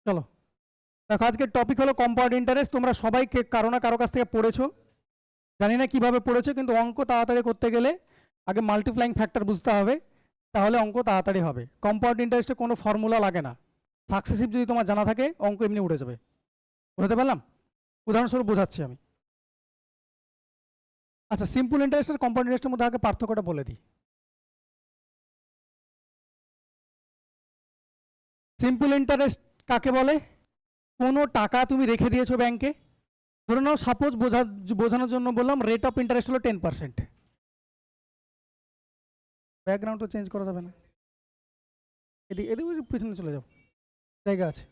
চলো দেখো, আজকের টপিক হলো কম্পাউন্ড ইন্টারেস্ট। তোমরা সবাই কারো না কারো কাছ থেকে পড়েছো, জানি না কিভাবে পড়েছো, কিন্তু অঙ্ক তাড়াতাড়ি করতে গেলে আগে মাল্টিপ্লাইং ফ্যাক্টর বুঝতে হবে, তাহলে অঙ্ক তাড়াতাড়ি হবে। কম্পাউন্ড ইন্টারেস্টে কোনো ফর্মুলা লাগে না, সাকসেসিভ যদি তোমার জানা থাকে অঙ্ক এমনি উঠে যাবে। বুঝতে পারলাম? উদাহরণস্বরূপ বোঝাচ্ছি আমি। আচ্ছা, সিম্পল ইন্টারেস্ট আর কম্পাউন্ড ইন্টারেস্টের মধ্যে আগে পার্থক্যটা বলে দিই। সিম্পল ইন্টারেস্ট কাকে বলে? কোনো টাকা তুমি রেখে দিয়েছো ব্যাংকে, ধরে নাও সাপোজ বোঝানোর জন্য বললাম রেট অফ ইন্টারেস্ট হলো 10%। ব্যাকগ্রাউন্ড তো চেঞ্জ করা যাবে না, এদিকে এদিকে পিছনে চলে যাও, জায়গা আছে।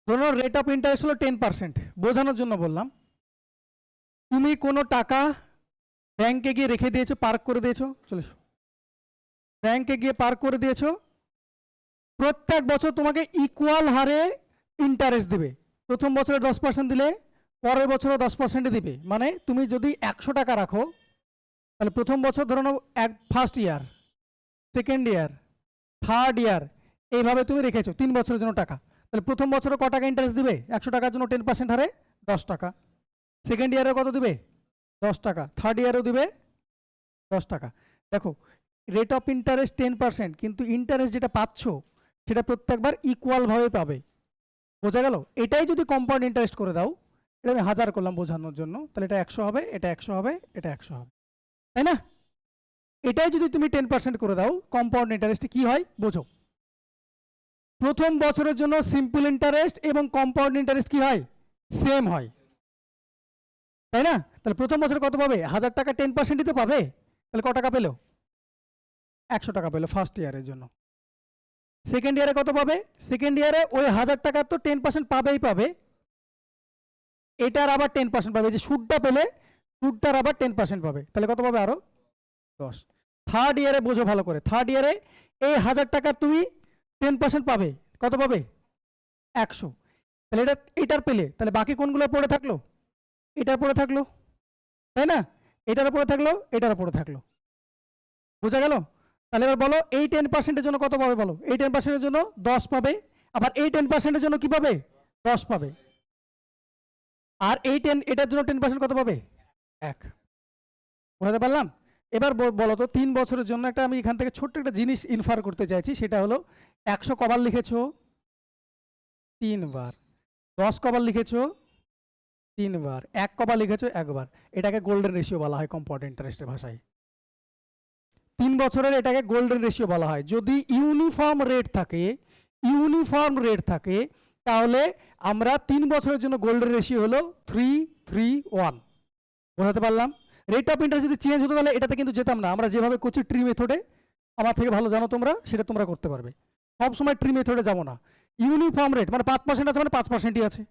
ধরো রেট অফ ইন্টারেস্ট হলো 10%, বোঝানোর জন্য বললাম। তুমি কোনো টাকা ব্যাংকে গিয়ে রেখে দিয়েছো, পার্ক করে দিয়েছো, চলে এসো, ব্যাংকে গিয়ে পার্ক করে দিয়েছো। প্রত্যেক বছর তোমাকে ইকুয়াল হারে ইন্টারেস্ট দেবে। প্রথম বছরে 10% দিলে পরের বছরও 10% দিবে। মানে তুমি যদি 100 টাকা রাখো, তাহলে প্রথম বছর ধরো নাও first year, second year, third year, এইভাবে তুমি রেখেছো 3 বছরের জন্য টাকা। তাহলে প্রথম বছরে ক টাকা ইন্টারেস্ট দিবে? 100 টাকার জন্য 10% হারে 10 টাকা। সেকেন্ড ইয়ারে কত দিবে? 10 টাকা। থার্ড ইয়ারেও দিবে 10 টাকা। দেখো, রেট অফ ইন্টারেস্ট 10%, কিন্তু ইন্টারেস্ট যেটা পাচ্ছ সেটা প্রত্যেকবার ইকুয়ালভাবে পাবে। বোঝা গেল? এটাই যদি কম্পাউন্ড ইন্টারেস্ট করে দাও, এটা আমি 1000 করলাম বোঝানোর জন্য, তাহলে এটা 100 হবে, এটা 100 হবে, এটা 100 হবে, তাই না? এটাই যদি তুমি 10% করে দাও, কম্পাউন্ড ইন্টারেস্ট কি হয় বোঝো। প্রথম বছরের জন্য সিম্পল ইন্টারেস্ট এবং কম্পাউন্ড ইন্টারেস্ট কি হয়? সেম হয়, তাই না? তাহলে প্রথম বছরে কত পাবে? 1000 টাকা 10% দিতে পাবে, তাহলে ক টাকা পেলো? 100 টাকা পেলো ফার্স্ট ইয়ারের জন্য। সেকেন্ড ইয়ারে কত পাবে? সেকেন্ড ইয়ারে ওই 1000 টাকার তো 10% পাবেই পাবে, এটার আবার 10% পাবে। যে সুদটা পেলে সুদটার আবার 10% পাবে, তাহলে কত পাবে? আরো 10। থার্ড ইয়ারে বোঝো ভালো করে, থার্ড ইয়ারে এই 1000 টাকার তুমি 10% পাবে, কত পাবে? 100। তাহলে এটা এটার পেলে, তাহলে বাকি কোনগুলো পড়ে থাকলো? এটার পড়ে থাকলো, তাই না? এটার উপরে থাকলো, এটার উপরে থাকলো। বোঝা গেল? তাহলে এবার বলো, এই 10%-এর জন্য কত পাবে বলো? এই 10%-এর জন্য 10 পাবে, আবার এই 10%-এর জন্য কি পাবে? 10 পাবে। আর এই 10, এটার জন্য 10% কত পাবে? 1। বুঝতে পারলাম? এবার বলো তো, 3 বছরের জন্য একটা আমি এখান থেকে ছোট্ট একটা জিনিস ইনফার করতে চাইছি, সেটা হলো 100 কবার লিখেছো? 3 বার। 10 কবার লিখেছো? 3 বার। 1 কবার লিখেছো? 1 বার। এটাকে গোল্ডেন রেশিও বলা হয় কম্পাউন্ড ইন্টারেস্টের ভাষায়। 3 বছরের এটাকে গোল্ডেন রেশিও বলা হয়। যদি ইউনিফর্ম রেট থাকে তাহলে আমরা 3 বছরের জন্য গোল্ডেন রেশিও হলো 3-3-1। বোঝাতে পারলাম? রেট অফ ইন্টারেস্ট যদি চেঞ্জ হতো তাহলে এটাতে কিন্তু যেতাম না। আমরা যেভাবে করছি ট্রি মেথডে, আমার থেকে ভালো জানো তোমরা, সেটা তোমরা করতে পারবে। সব সময় ট্রি মেথডে যাবো না। ইউনিফর্ম রেট মানে 5% আছে মানে 5%ই আছে,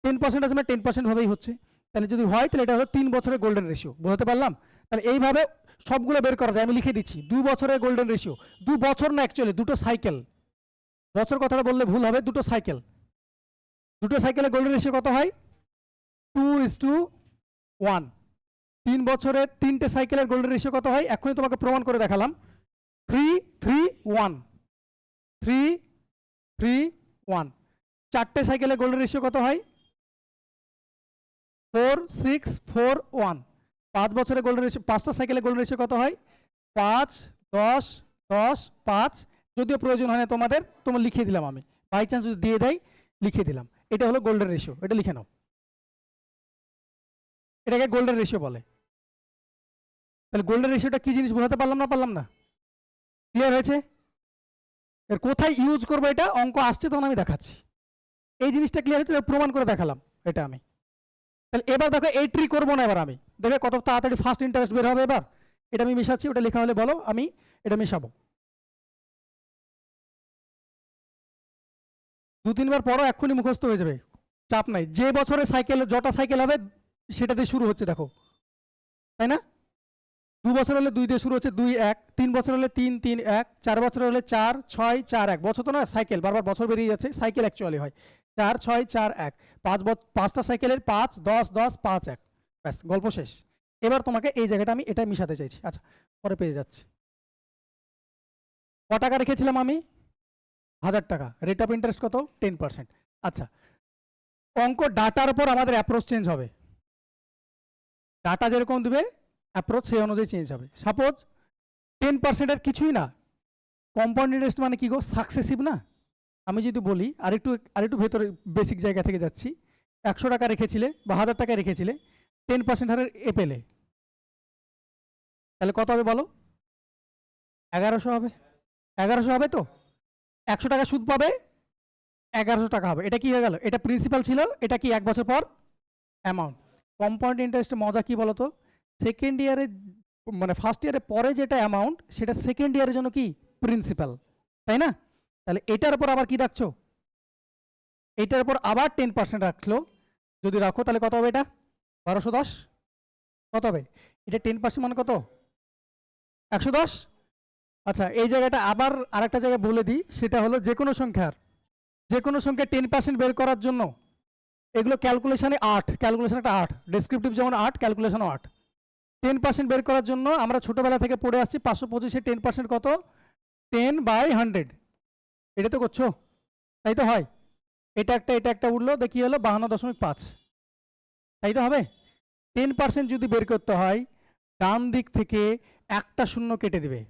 10% আছে মানে 10% ভাবেই হচ্ছে। তাহলে যদি হয় তাহলে এটা হলো 3 বছরের গোল্ডেন রেশিও। বোঝাতে পারলাম? তাহলে এইভাবে সবগুলো বের করা যায়। আমি লিখে দিচ্ছি 2 বছরের গোল্ডেন রেশিও। 2 বছর না, অ্যাকচুয়ালি 2টো সাইকেল। বছর কথাটা বললে ভুল হবে, 2টো সাইকেল। 2টো সাইকেলের গোল্ডেন রেশিও কত হয়? 2:1। 3 বছরের 3টে সাইকেলের গোল্ডেন রেশিও কত হয়? এখনই তোমাকে প্রমাণ করে দেখালাম, 3-3-1। 3-3-1। 4টে সাইকেলের গোল্ডেন রেশিও কত হয়? 4-6-4-1। 5 বছরের গোল্ডেন রেশিও, 5টা সাইকেলের গোল্ডেন রেশিও কত হয়? 5-10-10-5। যদিও প্রয়োজন হয় না তোমাদের, তোমার লিখে দিলাম আমি, বাই চান্স যদি দিয়ে দেয় লিখে দিলাম। এটা হলো গোল্ডেন রেশিও, এটা লিখে নাও। এটাকে গোল্ডেন রেশিও বলে। তাহলে গোল্ডেন রেশিওটা কি জিনিস বোঝাতে পারলাম না? ক্লিয়ার হয়েছে? এর কোথায় ইউজ করবো এটা অঙ্ক আসছে তখন আমি দেখাচ্ছি। এই জিনিসটা ক্লিয়ার হচ্ছে, প্রমাণ করে দেখালাম এটা আমি। তাহলে এবার দেখো, এই ট্রি করবো না এবার আমি, দেখে কত তাড়াতাড়ি ফার্স্ট ইন্টারেস্ট বের হবে। এবার এটা আমি মেশাচ্ছি, ওটা লেখা হলে বলো, আমি এটা মেশাবো। 2-3 বার পরও এক্ষুনি মুখস্থ হয়ে যাবে, চাপ নাই। যে বছরে সাইকেল যটা সাইকেল হবে সেটা দিয়ে শুরু হচ্ছে, দেখো, তাই না? 2 বছর হলে 2 দিয়ে শুরু হচ্ছে, 2-1। 3 বছর হলে 3-3-1। 4 বছর হলে 4-6-4-1। বছর তো না, সাইকেল বারবার বছর বেরিয়ে যাচ্ছে, সাইকেল অ্যাকচুয়ালি হয় 4-6-4-1। 5টা সাইকেলের 5-10-10-5-1। ব্যাস, গল্প শেষ। এবার তোমাকে এই জায়গাটা আমি এটা মিশাতে চাইছি। আচ্ছা, পরে পেয়ে যাচ্ছি। ক টাকা রেখেছিলাম আমি? 1000 টাকা। রেট অফ ইন্টারেস্ট কত? 10%। আচ্ছা, অঙ্ক ডাটার উপর আমাদের অ্যাপ্রোচ চেঞ্জ হবে। ডাটা যেরকম দিবে অ্যাপ্রোচ সেই অনুযায়ী চেঞ্জ হবে। সাপোজ 10%-এর কিছুই না, কম্পাউন্ড ইন্টারেস্ট মানে কি গো? সাকসেসিভ না? আমি যদি বলি আরেকটু ভেতরে বেসিক জায়গা থেকে যাচ্ছি, 100 টাকা রেখেছিলে বা 1000 টাকা রেখেছিলে, 10% হারে এ পেলে, তাহলে কত হবে বলো? 1100 হবে। 1100 হবে তো? 100 টাকা সুদ পাবে, 1100 টাকা হবে। এটা কি হয়ে গেল? এটা প্রিন্সিপাল ছিল, এটা কি 1 বছর পর অ্যামাউন্ট। কম্পাউন্ড ইন্টারেস্টের মজা কি বলতো? সেকেন্ড ইয়ারে মানে ফার্স্ট ইয়ারে পরে যেটা অ্যামাউন্ট সেটা সেকেন্ড ইয়ারের জন্য কি প্রিন্সিপাল, তাই না? তাহলে এটার উপর আবার কি রাখছো? এটার উপর আবার 10% রাখলো। যদি রাখো তাহলে কত হবে? এটা 1210। কত হবে? এটা 10% মানে কত? 110। আচ্ছা, এই জায়গাটা আবার আরেকটা জায়গায় বলে দিই, সেটা হলো যে কোনো সংখ্যা 10% বের করার জন্য এগুলো ক্যালকুলেশনে 8, ক্যালকুলেশন একটা 8, ডেসক্রিপটিভ যেমন 8, ক্যালকুলেশনও 8। 10% বের করার জন্য আমরা ছোটবেলা থেকে পড়ে আসছি 525-এ 10% কত? 10/100। এটা তো করছো, তাই তো হয়? এটা একটা উঠলো, দেখি হলো 52.5, তাই তো হবে? 10% যদি বের করতে হয় ডান দিক থেকে একটা শূন্য কেটে দিবে,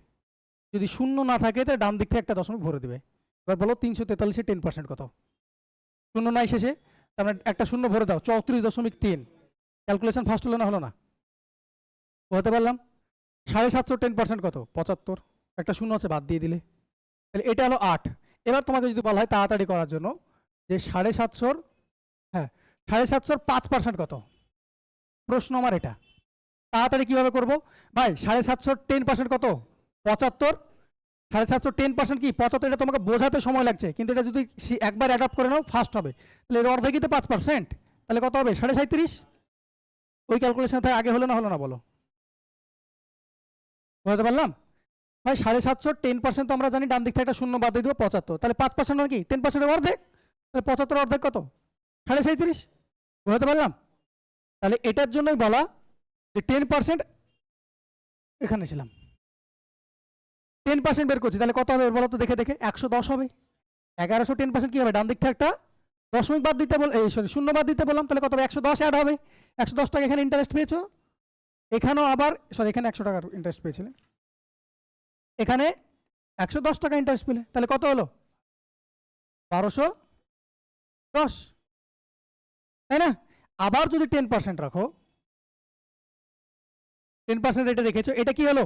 যদি শূন্য না থাকে তাহলে ডান দিক থেকে একটা দশমিক ভরে দিবে। এবার বলো 343-এ 10% কত? শূন্য নাই শেষে, তার মানে একটা শূন্য ভরে দাও, 34.3। ক্যালকুলেশন ফার্স্ট হলো না? হলো না? বলতে পারলাম। 750 10% কত? 75। একটা শূন্য আছে, বাদ দিয়ে দিলে। তাহলে এটা হলো 8। এবার তোমাকে যদি বলা হয় তাড়াতাড়ি করার জন্য যে 750, হ্যাঁ 750-র 5% কত? প্রশ্ন আমার এটা। তাড়াতাড়ি কিভাবে করব ভাই? 750-র 10% কত? 75। 750 10% কি 75? এটা তোমাকে বোঝাতে সময় লাগছে, কিন্তু এটা যদি একবার অ্যাডাপ্ট করে নাও ফাস্ট হবে। তাহলে এর অর্ধেকই তো 5%, তাহলে কত হবে? 37.5। ওই ক্যালকুলেশন থেকে আগে হলো না বলো? বুঝতে পারলাম ভাই? 750 10% তো আমরা জানি, ডান দিক থেকে একটা শূন্য বাদ দিয়ে দেবো, 75। তাহলে 5% মানে কি 10%-এর অর্ধেক, তাহলে 75 অর্ধেক কত? 37.5। বুঝতে পারলাম? তাহলে এটার জন্যই বলা যে 10% এখানে ছিলাম, 10% বের করছি, তাহলে কত হবে বলো তো দেখে? 110 হবে। 1100 10% কি হবে? ডান দিক থেকে একটা দশমিক বাদ দিতে বল, এই সরি শূন্য বাদ দিতে বললাম, তাহলে কত হবে? 110 অ্যাড হবে। 110 টাকা এখানে ইন্টারেস্ট পেয়েছো, এখানেও আবার সরি এখানে 100 টাকার ইন্টারেস্ট পেয়েছিলে, এখানে 110 টাকা ইন্টারেস্ট পেলে, তাহলে কত হলো? 1210, তাই না? আবার যদি 10% রাখো, 10% এটা রেখেছো, এটা কি হলো?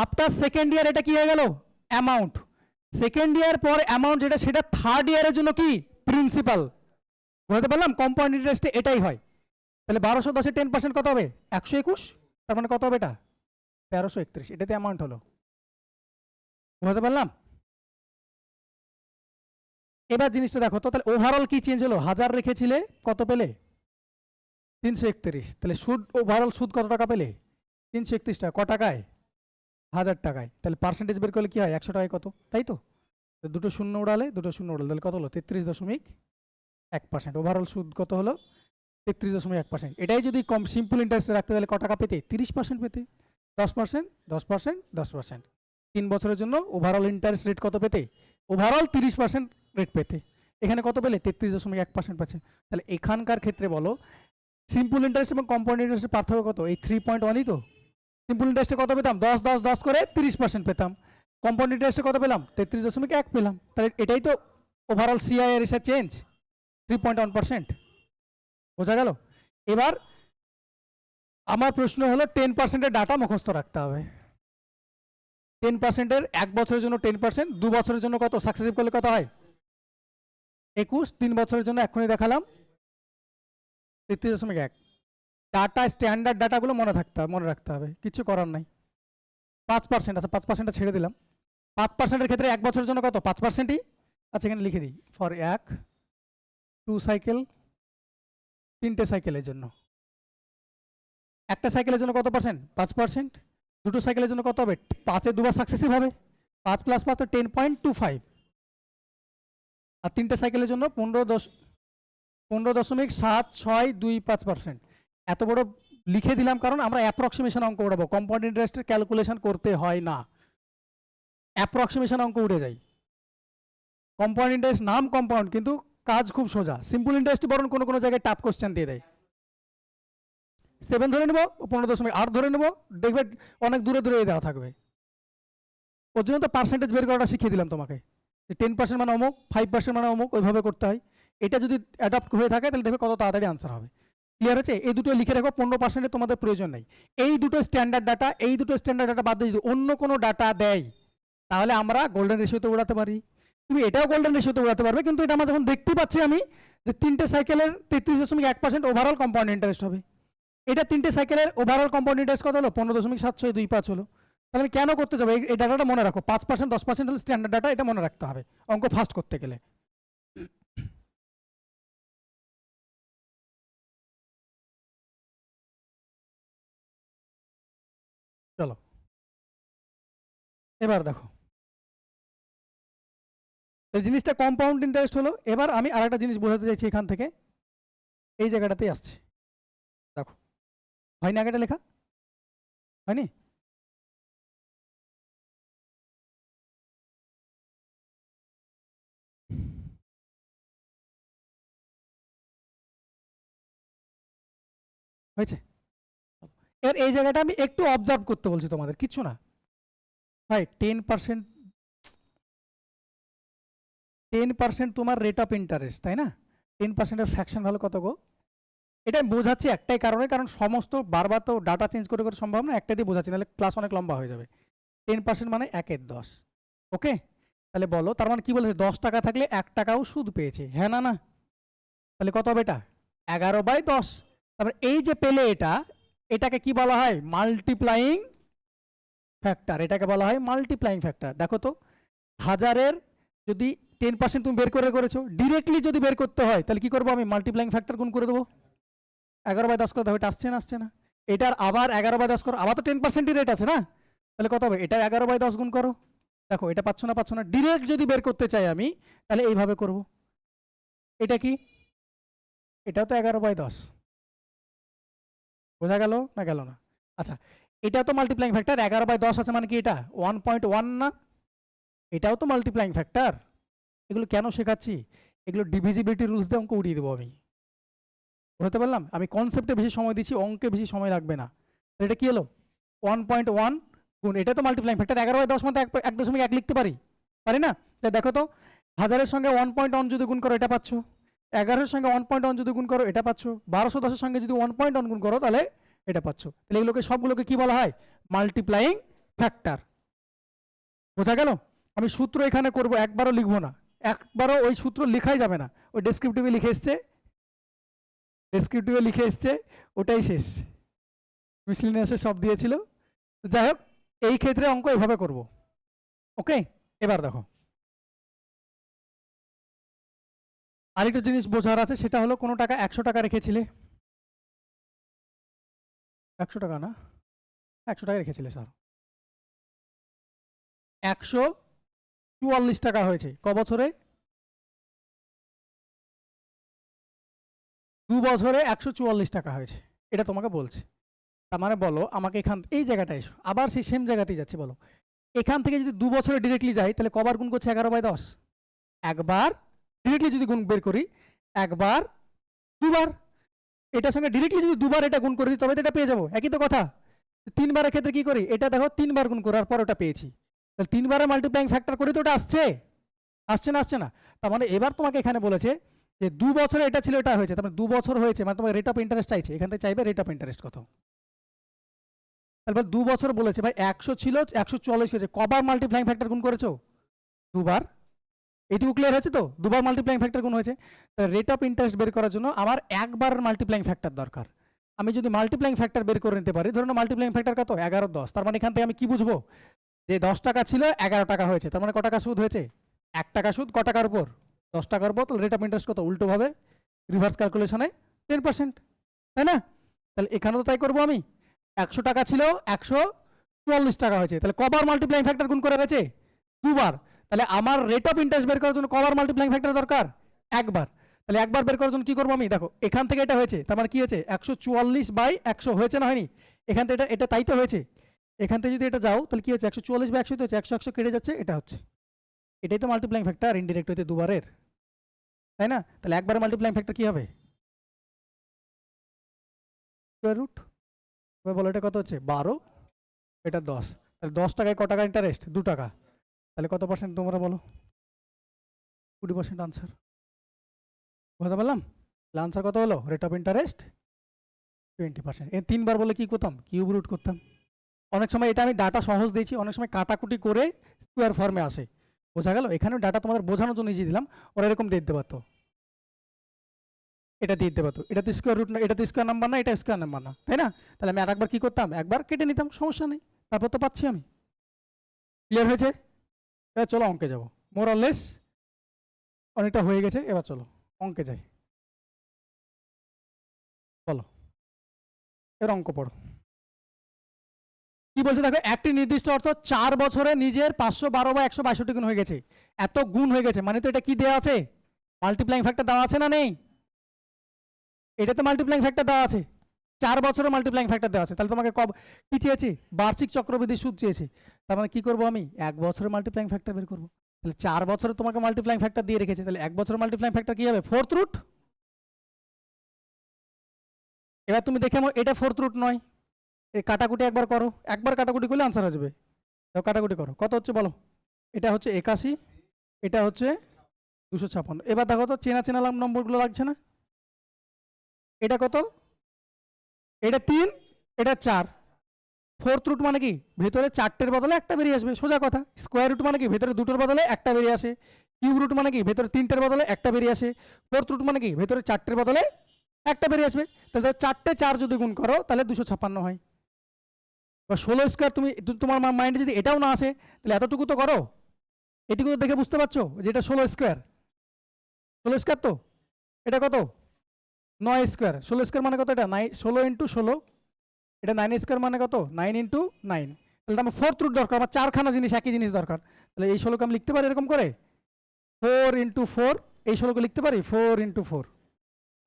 আফটার সেকেন্ড ইয়ার এটা কি হয়ে গেল? অ্যামাউন্ট। সেকেন্ড ইয়ার পর অ্যামাউন্ট যেটা, সেটা থার্ড ইয়ারের জন্য কি প্রিন্সিপাল। বুঝতে পারলাম? কম্পাউন্ড ইন্টারেস্টে এটাই হয়। তাহলে 1210-এ 10% কত হবে? 121। তার মানে কত হবে? এটা 1331। এটাতে অ্যামাউন্ট হলো। বুঝতে পারলাম? এবার জিনিসটা দেখো তো, তাহলে ওভারঅল কি চেঞ্জ হলো? 1000 রেখেছিলে, কত পেলে? 331। তাহলে সুদ, ওভারঅল সুদ কত টাকা পেলে? 331 টাকা। ক টাকায়? 1000 টাকায়। তাহলে পার্সেন্টেজ বের করলে কি হয়? 100 টাকায় কত, তাই তো? দুটো শূন্য উড়ালে তাহলে কত হলো? 33.1%। ওভারঅল সুদ কত হলো? 33.1%। এটাই যদি কম সিম্পল ইন্টারেস্টে রাখতে, তাহলে ক টাকা পেতে? 30% পেতে। 10%, 10%, 10%। 3 বছরের জন্য ওভারঅল ইন্টারেস্ট রেট কত পেতে? ওভারঅল 30% রেট পেতে। এখানে কত পেলে? 33.1% পাচ্ছে। তাহলে এখানকার ক্ষেত্রে বলো সিম্পল ইন্টারেস্ট এবং কম্পাউন্ড ইন্টারেস্টের পার্থক্য কত? এই 3.1ই তো। সিম্পল ইন্টারেস্টে কত পেতাম? 10 10 10 করে 30% পেতাম। কম্পাউন্ড ইন্টারেস্টে কত পেলাম? 33.1 পেলাম। তাহলে এটাই তো ওভারঅল সিআইআর এর চেঞ্জ, 3.1%। বোঝা গেল? এবার আমার প্রশ্ন হলো 10%-এর ডাটা মুখস্থ রাখতে হবে। 10%-এর 1 বছরের জন্য 10%, 2 বছরের জন্য কত? সাকসেসিভ করলে কত হয়? 21। 3 বছরের জন্য এখনই দেখালাম 33.1। ডাটা স্ট্যান্ডার্ড ডাটাগুলো মনে রাখতে হবে, কিছু করার নাই। 5%, আচ্ছা 5%টা ছেড়ে দিলাম। 5%-এর ক্ষেত্রে 1 বছরের জন্য কত? 5%ই। আচ্ছা এখানে লিখে দিই, ফর 1 2 সাইকেল, 3টে সাইকেলের জন্য। একটা সাইকেলের জন্য কত পার্সেন্ট? 5%। দুটো সাইকেলের জন্য কত হবে? 5-এ দুবার সাকসেসিভ হবে, 5 + 5 তো 10.25। আর 3টে সাইকেলের জন্য 15.76225%। এত বড় লিখে দিলাম কারণ আমরা অ্যাপ্রক্সিমেশন অঙ্ক উঠাবো, কম্পাউন্ড ইন্টারেস্টের ক্যালকুলেশন করতে হয় না, অ্যাপ্রক্সিমেশন অঙ্ক উঠে যায়। কম্পাউন্ড ইন্টারেস্ট নাম কম্পাউন্ড, কিন্তু কাজ খুব সোজা। সিম্পল ইন্টারেস্ট বরং কোনো কোনো জায়গায় টাফ কোশ্চেন দিয়ে দেয়। 7 ধরে নেবো, 15.8 ধরে নেবো, দেখবে অনেক দূরে দূরে দেওয়া থাকবে। ওর জন্য তো পার্সেন্টেজ বের করাটা শিখিয়ে দিলাম তোমাকে, 10% মানে অমুক, 5% মানে অমুক, ওইভাবে করতে হয়। এটা যদি অ্যাডাপ্ট হয়ে থাকে তাহলে দেখবে কত তাড়াতাড়ি আনসার হবে। ক্লিয়ার আছে? এই দুটো লিখে রাখো, 15% তোমাদের প্রয়োজন নেই। এই দুটো স্ট্যান্ডার্ড ডাটা, এই দুটো স্ট্যান্ডার্ড ডাটা বাদ দিয়ে যদি অন্য কোনো ডাটা দেয় তাহলে আমরা গোল্ডেন রেশিওতে উড়াতে পারি। তুমি এটাও গোল্ডেন রেশিওতে উড়াতে পারবে, কিন্তু এটা আমরা যখন দেখতে পাচ্ছি আমি যে 3টে সাইকেলের 33.1% ওভারঅল কম্পাউন্ড ইন্টারেস্ট হবে। এটা 3টে সাইকেলের ওভারঅল কম্পাউন্ড ইন্টারেস্ট কত হলো? 15.7625 হলো। তাহলে আমি কেন করতে যাবো? এই ডাটাটা মনে রাখো, 5% 10% হলো স্ট্যান্ডার্ড ডাটা, এটা মনে রাখতে হবে অঙ্ক ফাস্ট করতে গেলে। চলো এবার দেখো, এই জিনিসটা কম্পাউন্ড ইন্টারেস্ট হলো। এবার আমি আরেকটা জিনিস বোঝাতে চাইছি এখান থেকে, এই জায়গাটাতেই আসছে। দেখো হয়নি আগেটা লেখা? হয়নি? হয়েছে? এবার এই জায়গাটা আমি একটু অবজার্ভ করতে বলছি তোমাদের, কিছু না ভাই। 10% তোমার রেট অফ ইন্টারেস্ট, তাই না? 10%-এর ফ্র্যাকশন ভ্যালু কত গো? এটা আমি বোঝাচ্ছি একটাই কারণে, কারণ সমস্ত বারবার তো ডাটা চেঞ্জ করে করে সম্ভব না, একটা দিয়ে বোঝাচ্ছি, নাহলে ক্লাস অনেক লম্বা হয়ে যাবে। 10% মানে 1/10। ওকে, তাহলে বলো, তার মানে কি বলেছে? 10 টাকা থাকলে 1 টাকাও সুদ পেয়েছে, হ্যাঁ না? না, তাহলে কত হবে এটা? 11/10। তারপর এই যে পেলে এটা, এটাকে কি বলা হয়? Multiplying factor. এটাকে বলা হয় মাল্টিপ্লাইং ফ্যাক্টর। দেখো তো, 1000-এর যদি 10% তুমি বের করে করেছো, ডিরেক্টলি যদি বের করতে হয় তাহলে কি করবো? আমি মাল্টিপ্লাইং ফ্যাক্টর গুণ করে দেবো, 11/10 করে দেবো। এটা আসছে না? আসছে না? এটার আবার 11/10 করো, আবার তো 10%-ই রেট আছে না? তাহলে কত হবে? এটা 11/10 গুণ করো। দেখো এটা পাচ্ছ না? পাচ্ছ না? ডিরেক্ট যদি বের করতে চাই আমি তাহলে এইভাবে করব। এটা কি? এটাও তো 11/10। বোঝা গেল না গেল না? আচ্ছা, এটা তো মাল্টিপ্লাইং ফ্যাক্টর, 11/10 আছে মানে কি এটা 1.1 না? এটাও তো মাল্টিপ্লাইং ফ্যাক্টর। এগুলো কেন শেখাচ্ছি? এগুলো ডিভিজিবিলিটি রুলস দিয়ে অঙ্ক উড়িয়ে দেবো আমি। বুঝতে পারলাম? আমি কনসেপ্টে বেশি সময় দিচ্ছি, অঙ্কে বেশি সময় লাগবে না। এটা কি হলো? 1.1 গুণ, এটা তো মাল্টিপ্লাইং ফ্যাক্টর। 11/10 মানে 1.1 লিখতে পারি, পারি না? তাই দেখো তো, 1000-এর সঙ্গে 1.1 যদি গুণ করো এটা পাচ্ছ, 11-এর সঙ্গে 1.1 যদি গুণ করো এটা পাচ্ছ, 1210-এর সঙ্গে যদি 1.1 গুণ করো তাহলে এটা পাচ্ছ। তাহলে এগুলোকে সবগুলোকে কি বলা হয়? Multiplying factor. বোঝা গেল? আমি সূত্র এখানে করব, একবারও লিখবো না, একবারও ওই সূত্র লেখাই যাবে না। ওই ডেসক্রিপটিভে লিখে এসছে, ডেসক্রিপটিভে লিখে এসছে, ওটাই শেষ। মিসলিনিয়াসে সব দিয়েছিল। যাই হোক, এই ক্ষেত্রে অঙ্ক এভাবে করব। ওকে, এবার দেখো আরেকটা জিনিস বোঝার আছে, সেটা হলো কোনো টাকা 100 টাকা রেখেছিলে, 100 টাকা না, 100 টাকা রেখেছিলে স্যার, 144 টাকা হয়েছে ক বছরে? 2 বছরে 144 টাকা হয়েছে, এটা তোমাকে বলছে। তার মানে বলো আমাকে এখান, এই জায়গাটায় এসো, আবার সেই সেম জায়গাতেই যাচ্ছে। বলো এখান থেকে যদি 2 বছরে ডিরেক্টলি যাই তাহলে কবার গুণ করছে? 11/10। একবার ডিরেক্টলি যদি গুণ বের করি, একবার, দুবার। এটার সঙ্গে ডিরেক্টলি যদি দুবার এটা গুণ করে দিই তবে তো এটা পেয়ে যাবো, একই তো কথা। 3বারের ক্ষেত্রে কি করি? এটা দেখো 3বার গুণ করার পর ওটা পেয়েছি, তাহলে 3বারে মাল্টিপ্লাইং ফ্যাক্টর করে তো ওটা আসছে, আসছে না? আসছে না? তার মানে এবার তোমাকে এখানে বলেছে যে 2 বছরে এটা ছিল, এটা হয়েছে, তার মানে 2 বছর হয়েছে, মানে তোমার রেট অফ ইন্টারেস্ট চাইছে, এখান থেকে চাইবে রেট অফ ইন্টারেস্ট কত। তারপর 2 বছর বলেছে ভাই, 100 ছিল 144 হয়েছে, কবার মাল্টিপ্লাইং ফ্যাক্টর গুণ করেছো? 2বার। এইটুকু ক্লিয়ার হয়েছে তো? 2বার মাল্টিপ্লাইং ফ্যাক্টর গুণ হয়েছে। রেট অফ ইন্টারেস্ট বের করার জন্য আমার একবার মাল্টিপ্লাইং ফ্যাক্টর দরকার। আমি যদি মাল্টিপ্লাইং ফ্যাক্টর বের করে নিতে পারি, ধরুন মাল্টিপ্লাইং ফ্যাক্টর কত? 11/10। তার মানে এখান থেকে আমি কি বুঝবো? যে 10 টাকা ছিল 11 টাকা হয়েছে, তার মানে ক টাকা সুদ হয়েছে? 1 টাকা সুদ। ক টাকার উপর? 10 টাকার উপর। তাহলে রেট অফ ইন্টারেস্ট কত? উল্টোভাবে রিভার্স ক্যালকুলেশনে 10%, তাই না? তাহলে এখানেও তো তাই করবো আমি। 100 টাকা ছিল 144 টাকা হয়েছে, তাহলে কবার মাল্টিপ্লাইং ফ্যাক্টর গুণ করে হয়েছে? 2বার। তাহলে আমার রেট অফ ইন্টারেস্ট বের করার জন্য কবার মাল্টিপ্লাইং ফ্যাক্টর দরকার? একবার। তাহলে একবার বের করার জন্য কি করবো আমি, দেখো এখান থেকে এটা হয়েছে, তার মানে কি হয়েছে 144/100 হয়েছে না হয়নি, এখান থেকে এটা এটা তাই তো হয়েছে, এখান থেকে যদি এটা যাও তাহলে কি হচ্ছে 144/100 তো হচ্ছে 100 কেটে যাচ্ছে, এটা হচ্ছে, এটাই তো মাল্টিপ্লাইং ফ্যাক্টর ইনডিরেক্ট হইতে দুবারের, তাই না? তাহলে একবারে মাল্টিপ্লাইং ফ্যাক্টর কি হবে, স্কোয়ার রুট। এবার বলো এটা কত হচ্ছে 12, এটা 10, তাহলে 10 টাকায় ক টাকা ইন্টারেস্ট 2 টাকা, তাহলে কত পার্সেন্ট তোমরা বলো, 20% আনসার। বুঝতে পারলাম? তাহলে আনসার কত হলো, রেট অফ ইন্টারেস্ট 20%। এই 3 বার বলে কি করতাম, কিউব রুট করতাম। অনেক সময় এটা আমি ডাটা সহজ দিয়েছি, অনেক সময় কাটাকুটি করে স্কোয়ার ফর্মে আসে, বোঝা গেল? এখানেও ডাটা তোমাদের বোঝানোর জন্য নিজে দিলাম, ওরা এরকম দিয়ে দিতে পারতো, এটা দিয়ে দিতে পারতো, এটা তো স্কোয়ার রুট না, এটা তো স্কোয়ার নাম্বার না, এটা স্কোয়ার নাম্বার না, তাই না? তাহলে আমি আরেকবার কি করতাম, একবার কেটে নিতাম, সমস্যা নেই, তারপর তো পাচ্ছি আমি। ক্লিয়ার হয়েছে? এবার চলো অঙ্কে যাবো, মোর অর লেস অনেকটা হয়ে গেছে, এবার চলো অঙ্কে যাই। বলো এর অঙ্ক পড়ো। কি বলছে দেখো, একটি নির্দিষ্ট অর্থ 4 বছরে নিজের 512/162 গুণ হয়ে গেছে, এত গুণ হয়ে গেছে মানে তো এটা কি দেওয়া আছে, মাল্টিপ্লাইং ফ্যাক্টর দেওয়া আছে না নেই, এটা তো মাল্টিপ্লাইং ফ্যাক্টর দেওয়া আছে, 4 বছরের মাল্টিপ্লাইং ফ্যাক্টর দেওয়া আছে, তাহলে তোমাকে কি চেয়েছি, বার্ষিক চক্রবৃদ্ধি সুদ চেয়েছে, তার মানে কি করবো আমি 1 বছরের মাল্টিপ্লাইং ফ্যাক্টর বের করবো, তাহলে 4 বছরে তোমাকে মাল্টিপ্লাইং ফ্যাক্টর দিয়ে রেখেছে, তাহলে 1 বছরের মাল্টিপ্লাইং ফ্যাক্টর কি হবে, 4th রুট। এবার তুমি দেখে এটা 4th রুট নয়, এই কাটাকুটি একবার করো, একবার কাটাকুটি করলে আনসার হয়ে যাবে, কাটাকুটি করো, কত হচ্ছে বলো, এটা হচ্ছে 81, এটা হচ্ছে 256। এবার দেখো তো চেনা চেনা নম্বরগুলো লাগছে না, এটা কত, এটা 3, এটা 4, 4th রুট মানে কি ভেতরে 4টের বদলে একটা বেরিয়ে আসবে, সোজা কথা। স্কোয়ার রুট মানে কি ভেতরে 2টোর বদলে একটা বেরিয়ে আসে, কিউব রুট মানে কি ভেতরে 3টের বদলে একটা বেরিয়ে আসে, 4th রুট মানে কি ভেতরে 4টের বদলে একটা বেরিয়ে আসবে, তাহলে 4টে 4 যদি গুণ করো তাহলে 256 হয়। বা 16 স্কোয়ার তুমি তোমার মাইন্ডে যদি এটাও না আসে তাহলে এতটুকু তো করো, এটুকু তো দেখে বুঝতে পারছো যে এটা 16 স্কোয়ার, 16 স্কোয়ার তো এটা কত 9 স্কোয়ার, 16 স্কোয়ার মানে কত, এটা 16 × 16, এটা 9 স্কোয়ার মানে কত 9 × 9, তাহলে আমার 4th রুট দরকার, আমার 4খানা জিনিস একই জিনিস দরকার, তাহলে এই 16কে আমি লিখতে পারি এরকম করে 4 × 4, এই 16কে লিখতে পারি 4 × 4,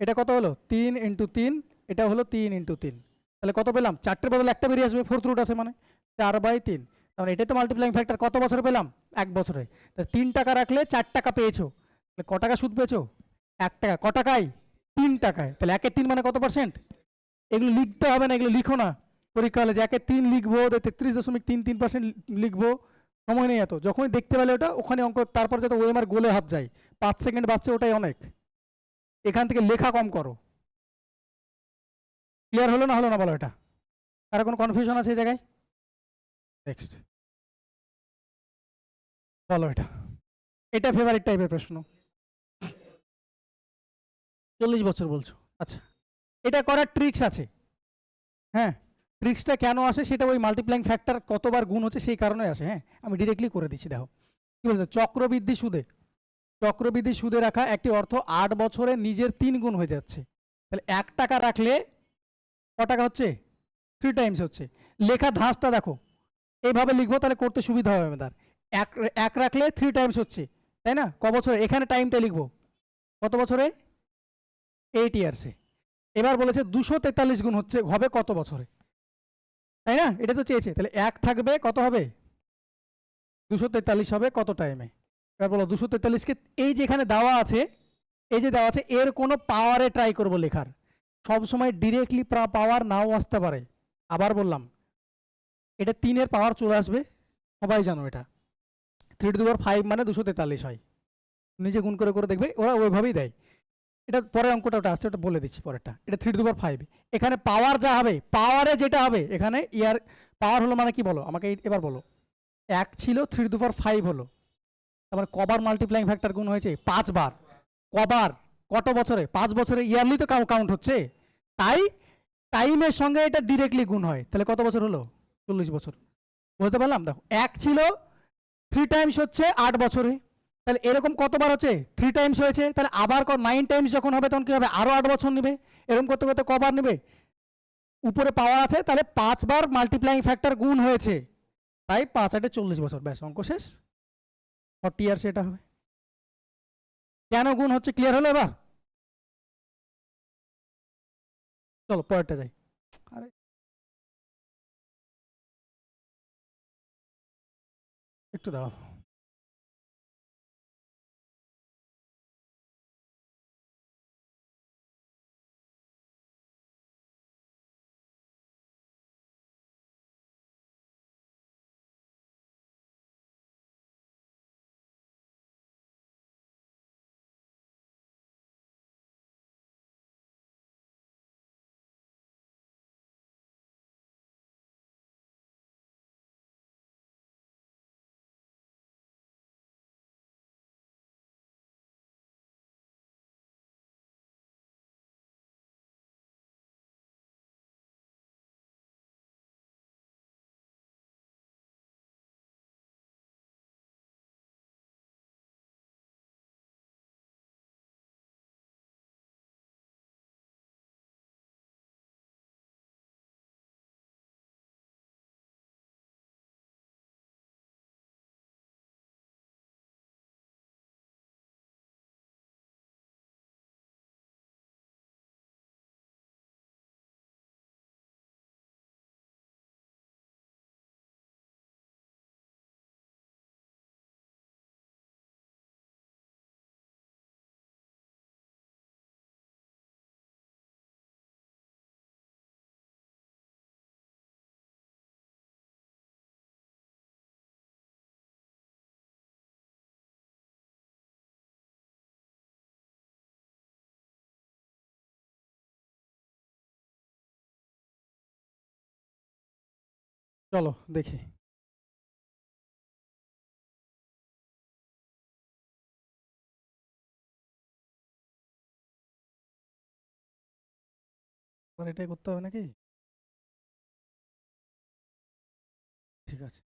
এটা কত হলো 3 × 3, এটা হলো 3 × 3, তাহলে কত পেলাম 4টের বদলে একটা বেরিয়ে আসবে, 4th রুট আছে মানে 4/3, তাহলে এটাই তো মাল্টিপ্লাইং ফ্যাক্টর, কত বছরে পেলাম 1 বছরে, তাহলে 3 টাকা রাখলে 4 টাকা পেয়েছো, তাহলে ক টাকা সুদ পেয়েছো 1 টাকা, ক টাকায় 3 টাকায়, তাহলে 1/3 মানে কত পার্সেন্ট, এগুলো লিখতে হবে না, এগুলো লিখো না, পরীক্ষা হলে যে 1/3 লিখবো 33.33% লিখবো, সময় নেই এত, যখনই দেখতে পেলে ওটা ওখানে অঙ্ক, তারপর যাতে ওএমআর গোলে হাত যায়, 5 সেকেন্ড বাঁচছে ওটাই অনেক, এখান থেকে লেখা কম করো। ক্লিয়ার হলো না, হলো না বলো, এটা আর কোনো কনফিউশন আছে এই জায়গায়? নেক্সট বলো, এটা এটা ফেভারিট টাইপের প্রশ্ন, 40 বছর বলছো, আচ্ছা এটা করার ট্রিক্স আছে, হ্যাঁ ট্রিক্সটা কেন আসে সেটা ওই মাল্টিপ্লাইং ফ্যাক্টর কতবার গুণ হচ্ছে সেই কারণে আসে, হ্যাঁ আমি ডিরেক্টলি করে দিচ্ছি, দেখো কি বলছে, চক্রবৃদ্ধি সুদে, চক্রবৃদ্ধি সুদে রাখা একটি অর্থ 8 বছরে নিজের 3 গুণ হয়ে যাচ্ছে, তাহলে 1 টাকা রাখলে ক টাকা হচ্ছে 3 টাইমস হচ্ছে, লেখা ধাঁচটা দেখো এইভাবে লিখবো তাহলে করতে সুবিধা হবে আমাদের, এক রাখলে 3 টাইমস হচ্ছে, তাই না, ক বছরে, এখানে টাইমটা লিখবো কত বছরে 8 ইয়ার্সে, এবার বলেছে 243 গুণ হচ্ছে হবে কত বছরে, তাই না, এটা তো চেয়েছে, তাহলে 1 থাকবে কত হবে 243 হবে কত টাইমে, এবার বলো 243কে এই যে এখানে দেওয়া আছে, এই যে দেওয়া আছে এর কোনো পাওয়ারে ট্রাই করব লেখার, সবসময় ডিরেক্টলি পাওয়ার নাও আসতে পারে, আবার বললাম এটা 3-এর পাওয়ার চলে আসবে, সবাই জানো এটা 3⁵ মানে 243 হয়, নিজে গুণ করে করে দেখবে ওরা ওইভাবেই দেয়, এটা পরের অঙ্কটা ওটা আসছে ওটা বলে দিচ্ছি পরেরটা, এটা 3⁵, এখানে পাওয়ার যা হবে পাওয়ারে যেটা হবে এখানে ইয়ার পাওয়ার হলো মানে কি বলো আমাকে এবার বলো, 1 ছিল 3⁵ হলো, তারপরে কবার মাল্টিপ্লাইং ফ্যাক্টর গুণ হয়েছে 5 বার, কবার কত বছরে 5 বছরে, ইয়ারলি তো কাউন্ট হচ্ছে, তাই টাইমের সঙ্গে এটা ডিরেক্টলি গুণ হয়, তাহলে কত বছর হলো 40 বছর, বুঝতে পারলাম, দেখো 1 ছিল 3 টাইমস হচ্ছে 8 বছরে, তাহলে এরকম কতবার হচ্ছে 3 টাইমস হয়েছে, তাহলে আবার 9 টাইমস যখন হবে তখন কি হবে আরো 8 বছর নেবে, এরকম করতে করতে কবার নেবে, উপরে পাওয়ার আছে তাহলে 5 বার মাল্টিপ্লাইং ফ্যাক্টর গুণ হয়েছে, তাই 5 × 8 = 40 বছর, ব্যাস অঙ্ক শেষ, 40 ইয়ার্স এটা হবে, কেন গুণ হচ্ছে ক্লিয়ার হলো এবার? চলো পরেরটা যাই। আরে একটু দাঁড়াও। চলো দেখি। এবার এটাই করতে হবে নাকি? ঠিক আছে,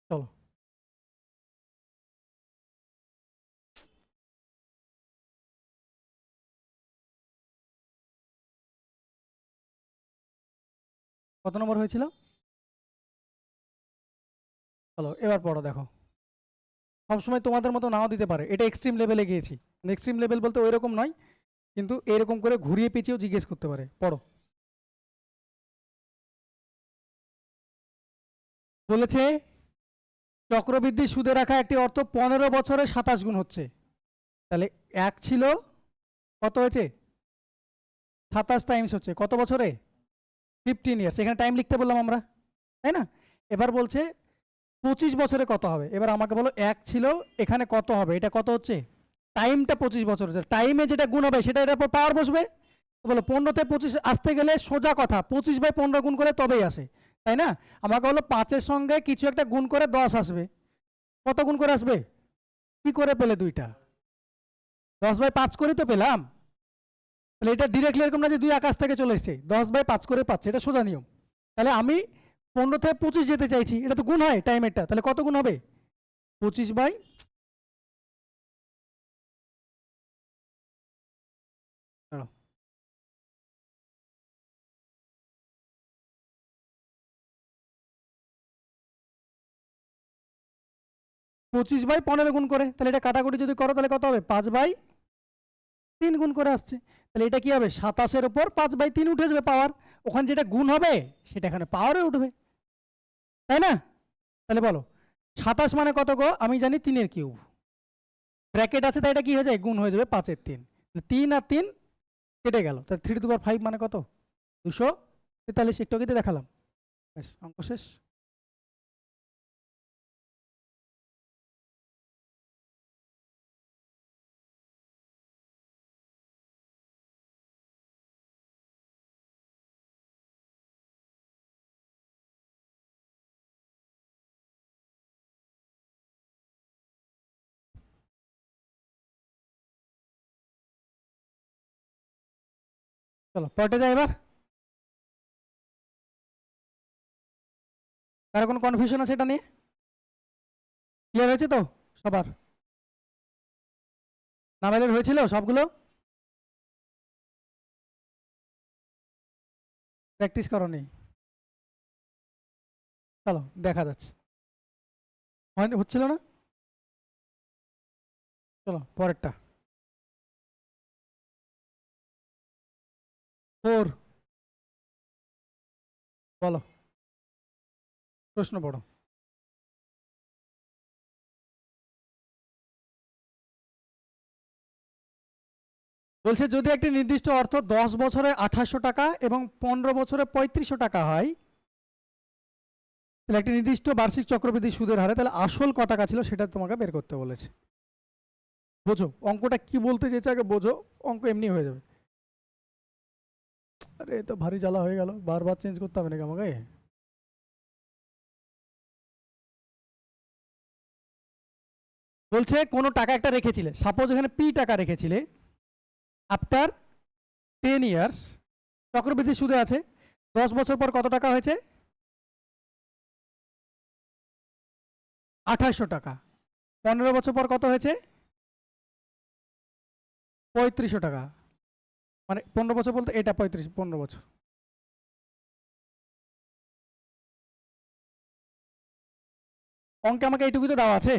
চলো। কত নম্বর হয়েছিল? চলো এবার পড়ো, দেখো। সবসময় তোমাদের মতো নাও দিতে পারে, এটা এক্সট্রিম লেভেলে গিয়েছি। এক্সট্রিম লেভেল বলতে ওই রকম নয়, কিন্তু এরকম করে ঘুরিয়ে পেঁচিয়েও জিজ্ঞেস করতে পারে। পড়ো। বলেছে চক্রবৃদ্ধি সুদে রাখা একটি অর্থ 15 বছরে 27 গুণ হচ্ছে। তাহলে এক ছিল, কত হয়েছে? 27 টাইমস হচ্ছে কত বছরে? 15 ইয়ার্স। এখানে টাইম লিখতে বললাম আমরা, তাই না? এবার বলছে 25 বছরে কত হবে। এবার আমাকে বলো এক ছিল, এখানে কত হবে, এটা কত হচ্ছে? টাইমটা 25 বছর হচ্ছে, টাইমে যেটা গুণ হবে সেটা এটার পর পাওয়ার বসবে। বলো 15 তে 25 আসতে গেলে সোজা কথা 25/15 গুণ করে তবেই আসে, তাই না? আমাকে বলো 5-এর সঙ্গে কিছু একটা গুণ করে 10 আসবে। কত গুণ করে আসবে? কি করে পেলে দুইটা? 10/5 করে তো পেলাম। তাহলে এটা ডিরেক্টলি এরকম না যে দুই আকাশ থেকে চলে এসছে, 10/5 করে পাচ্ছে, এটা সোজা নিয়ম। তাহলে আমি 15 থেকে 25 যেতে চাইছি, এটা তো গুণ হয় টাইমেরটা, তাহলে কত গুণ হবে? 25 বাই 25/15 গুণ করে, তাহলে এটা কাটাকুটি যদি করো তাহলে কত হবে? 5/3 গুণ করে আসছে। তাহলে এটা কি হবে? 27-এর উপর 5/3 উঠে যাবে পাওয়ার। ওখানে যেটা গুণ হবে সেটা এখানে পাওয়ারে উঠবে, তাই না? তাহলে বলো 27 মানে কত গো? আমি জানি 3-এর কিউব, ব্র্যাকেট আছে তাই এটা কি হয়ে যায়? গুণ হয়ে যাবে 5-এর 3। 3 আর 3 কেটে গেল, তাহলে 3^5 মানে কত? 243। একটু আগে দেখালাম, ব্যাস অঙ্ক শেষ। চলো পরেরটা যাই এবার। কারো কোনো কনফিউশন আছে এটা নিয়ে? ক্লিয়ার হয়েছে তো সবার? নামেলের হয়েছিল সবগুলো? প্র্যাকটিস করনি? চলো দেখা যাচ্ছে। হয়নি, হচ্ছিল না? চলো পরেরটা। 4। বলো, প্রশ্ন পড়ো। বলছে যদি একটি নির্দিষ্ট অর্থ 10 বছরে 2800 টাকা এবং 15 বছরে 3500 টাকা হয়, তাহলে একটি নির্দিষ্ট বার্ষিক চক্রবৃদ্ধি সুদের হারে তাহলে আসল ক টাকা ছিল সেটা তোমাকে বের করতে বলেছে। বোঝো অঙ্কটা কি বলতে চেয়েছে আগে বোঝো, অঙ্ক এমনি হয়ে যাবে। আরে তো ভারী জ্বালা হয়ে গেল, বারবার চেঞ্জ করতে হবে নাকি আমাকে? বলছে কোনো টাকা একটা রেখেছিলে, সাপোজ এখানে পি টাকা রেখেছিলে, আফটার 10 ইয়ার্স চক্রবৃদ্ধি সুদে আছে, 10 বছর পর কত টাকা হয়েছে? 2800 টাকা। 15 বছর পর কত হয়েছে? 3500 টাকা। মানে 15 বছর বলতে এটা 15 বছর। অঙ্কে আমাকে এইটুকুই তো দেওয়া আছে।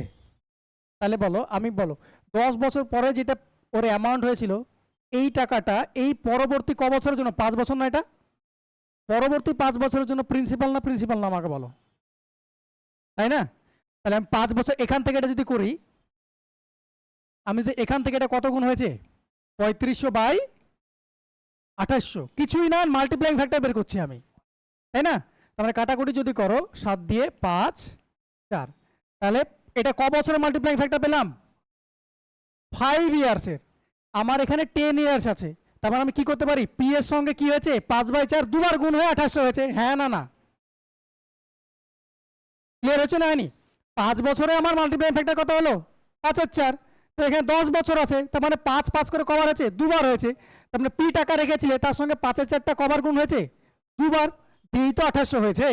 তাহলে বলো, আমি বলো 10 বছর পরে যেটা ওর অ্যামাউন্ট হয়েছিল, এই টাকাটা এই পরবর্তী ক বছরের জন্য? 5 বছর না এটা? পরবর্তী 5 বছরের জন্য প্রিন্সিপাল না প্রিন্সিপাল না আমাকে বলো, তাই না? তাহলে আমি 5 বছর এখান থেকে এটা যদি করি, আমি তো এখান থেকে এটা কত গুণ হয়েছে? 3500/2800, কিছুই না, মাল্টিপ্লাইং ফ্যাক্টর বের করছি আমি, তাই না? তার মানে কাটাকুটি যদি করো 7 দিয়ে 5 4, তাহলে এটা ক বছরের মাল্টিপ্লাইং ফ্যাক্টর পেলাম? 5 ইয়ার্সের। আমার এখানে 10 ইয়ার্স আছে, তার মানে আমি কি করতে পারি? পি এর সঙ্গে কি হয়েছে? 5/4 দুবার গুণ হয়ে 2800 হয়েছে, হ্যাঁ না না? ক্লিয়ার হচ্ছে না হয়নি? 5 বছরে আমার মাল্টিপ্লাইং ফ্যাক্টর কত হলো? 5/4। তো এখানে 10 বছর আছে, তার মানে 5 5 করে কবার হয়েছে? দুবার হয়েছে। তার মানে পি টাকা রেখেছিলে, তার সঙ্গে 5/4টা কবার গুণ হয়েছে? দুবার। দিয়েই তো 2800 হয়েছে।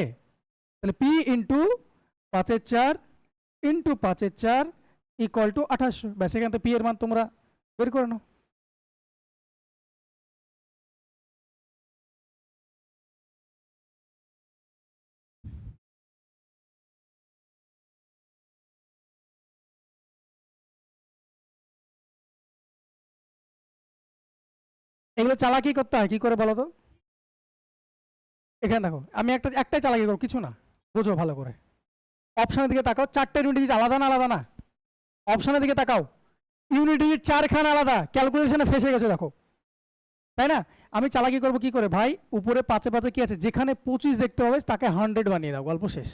তাহলে P into 5/4 into 5/4 equal to 2800। ব্যাস, এখান থেকে পি এর মান তোমরা বের করে নাও। এগুলো চালাকি করতে হয় কি করে বলো তো? এখানে দেখো, আমি একটাই চালাকি করো, কিছু না, বোঝো ভালো করে। অপশনের দিকে তাকাও, 4টে ইউনিট ডিজিট আলাদা না আলাদা না? অপশনের দিকে তাকাও, ইউনিট ডিজিট 4খানা আলাদা, ক্যালকুলেশনে ফেসে গেছে দেখো, তাই না? আমি চালাকি করবো কি করে ভাই? উপরে 5 5 কি আছে? যেখানে 25 দেখতে হবে তাকে 100 বানিয়ে দাও, গল্প শেষ।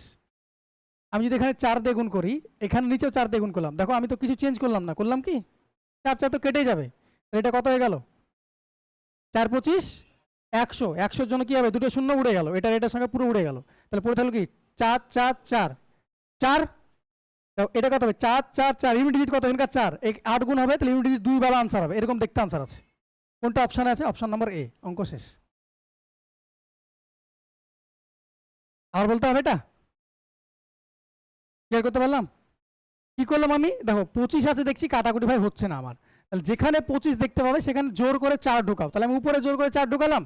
আমি যদি এখানে 4 দিয়ে গুণ করি, এখানে নিচেও 4 দিয়ে গুণ করলাম, দেখো আমি তো কিছু চেঞ্জ করলাম না, করলাম কি? 4 4 তো কেটেই যাবে। এটা কত হয়ে গেল? 4 25 100। 100-র জন্য কি হবে? দুটো শূন্য উড়ে গেল, এটার সঙ্গে পুরো উড়ে গেল। তাহলে পড়ে থাকলো কি? 4 4 4 4। এটা কত হবে? 4 4 4। ইউনিট ডিজিট কত? এখানকার 4, 8 গুণ হবে, তাহলে ইউনিট ডিজিট 2 বেলা আনসার হবে, এরকম দেখতে আনসার আছে। কোনটা অপশানে আছে? অপশন নাম্বার এ, অঙ্ক শেষ। আর বলতে হবে এটা? ক্লিয়ার করতে পারলাম? কি করলাম আমি? দেখো 25 আছে দেখছি, কাটাকুটি ভাই হচ্ছে না আমার। তাহলে যেখানে 25 দেখতে পাবে সেখানে জোর করে 4 ঢুকাও। তাহলে আমি উপরে জোর করে 4 ঢুকালাম,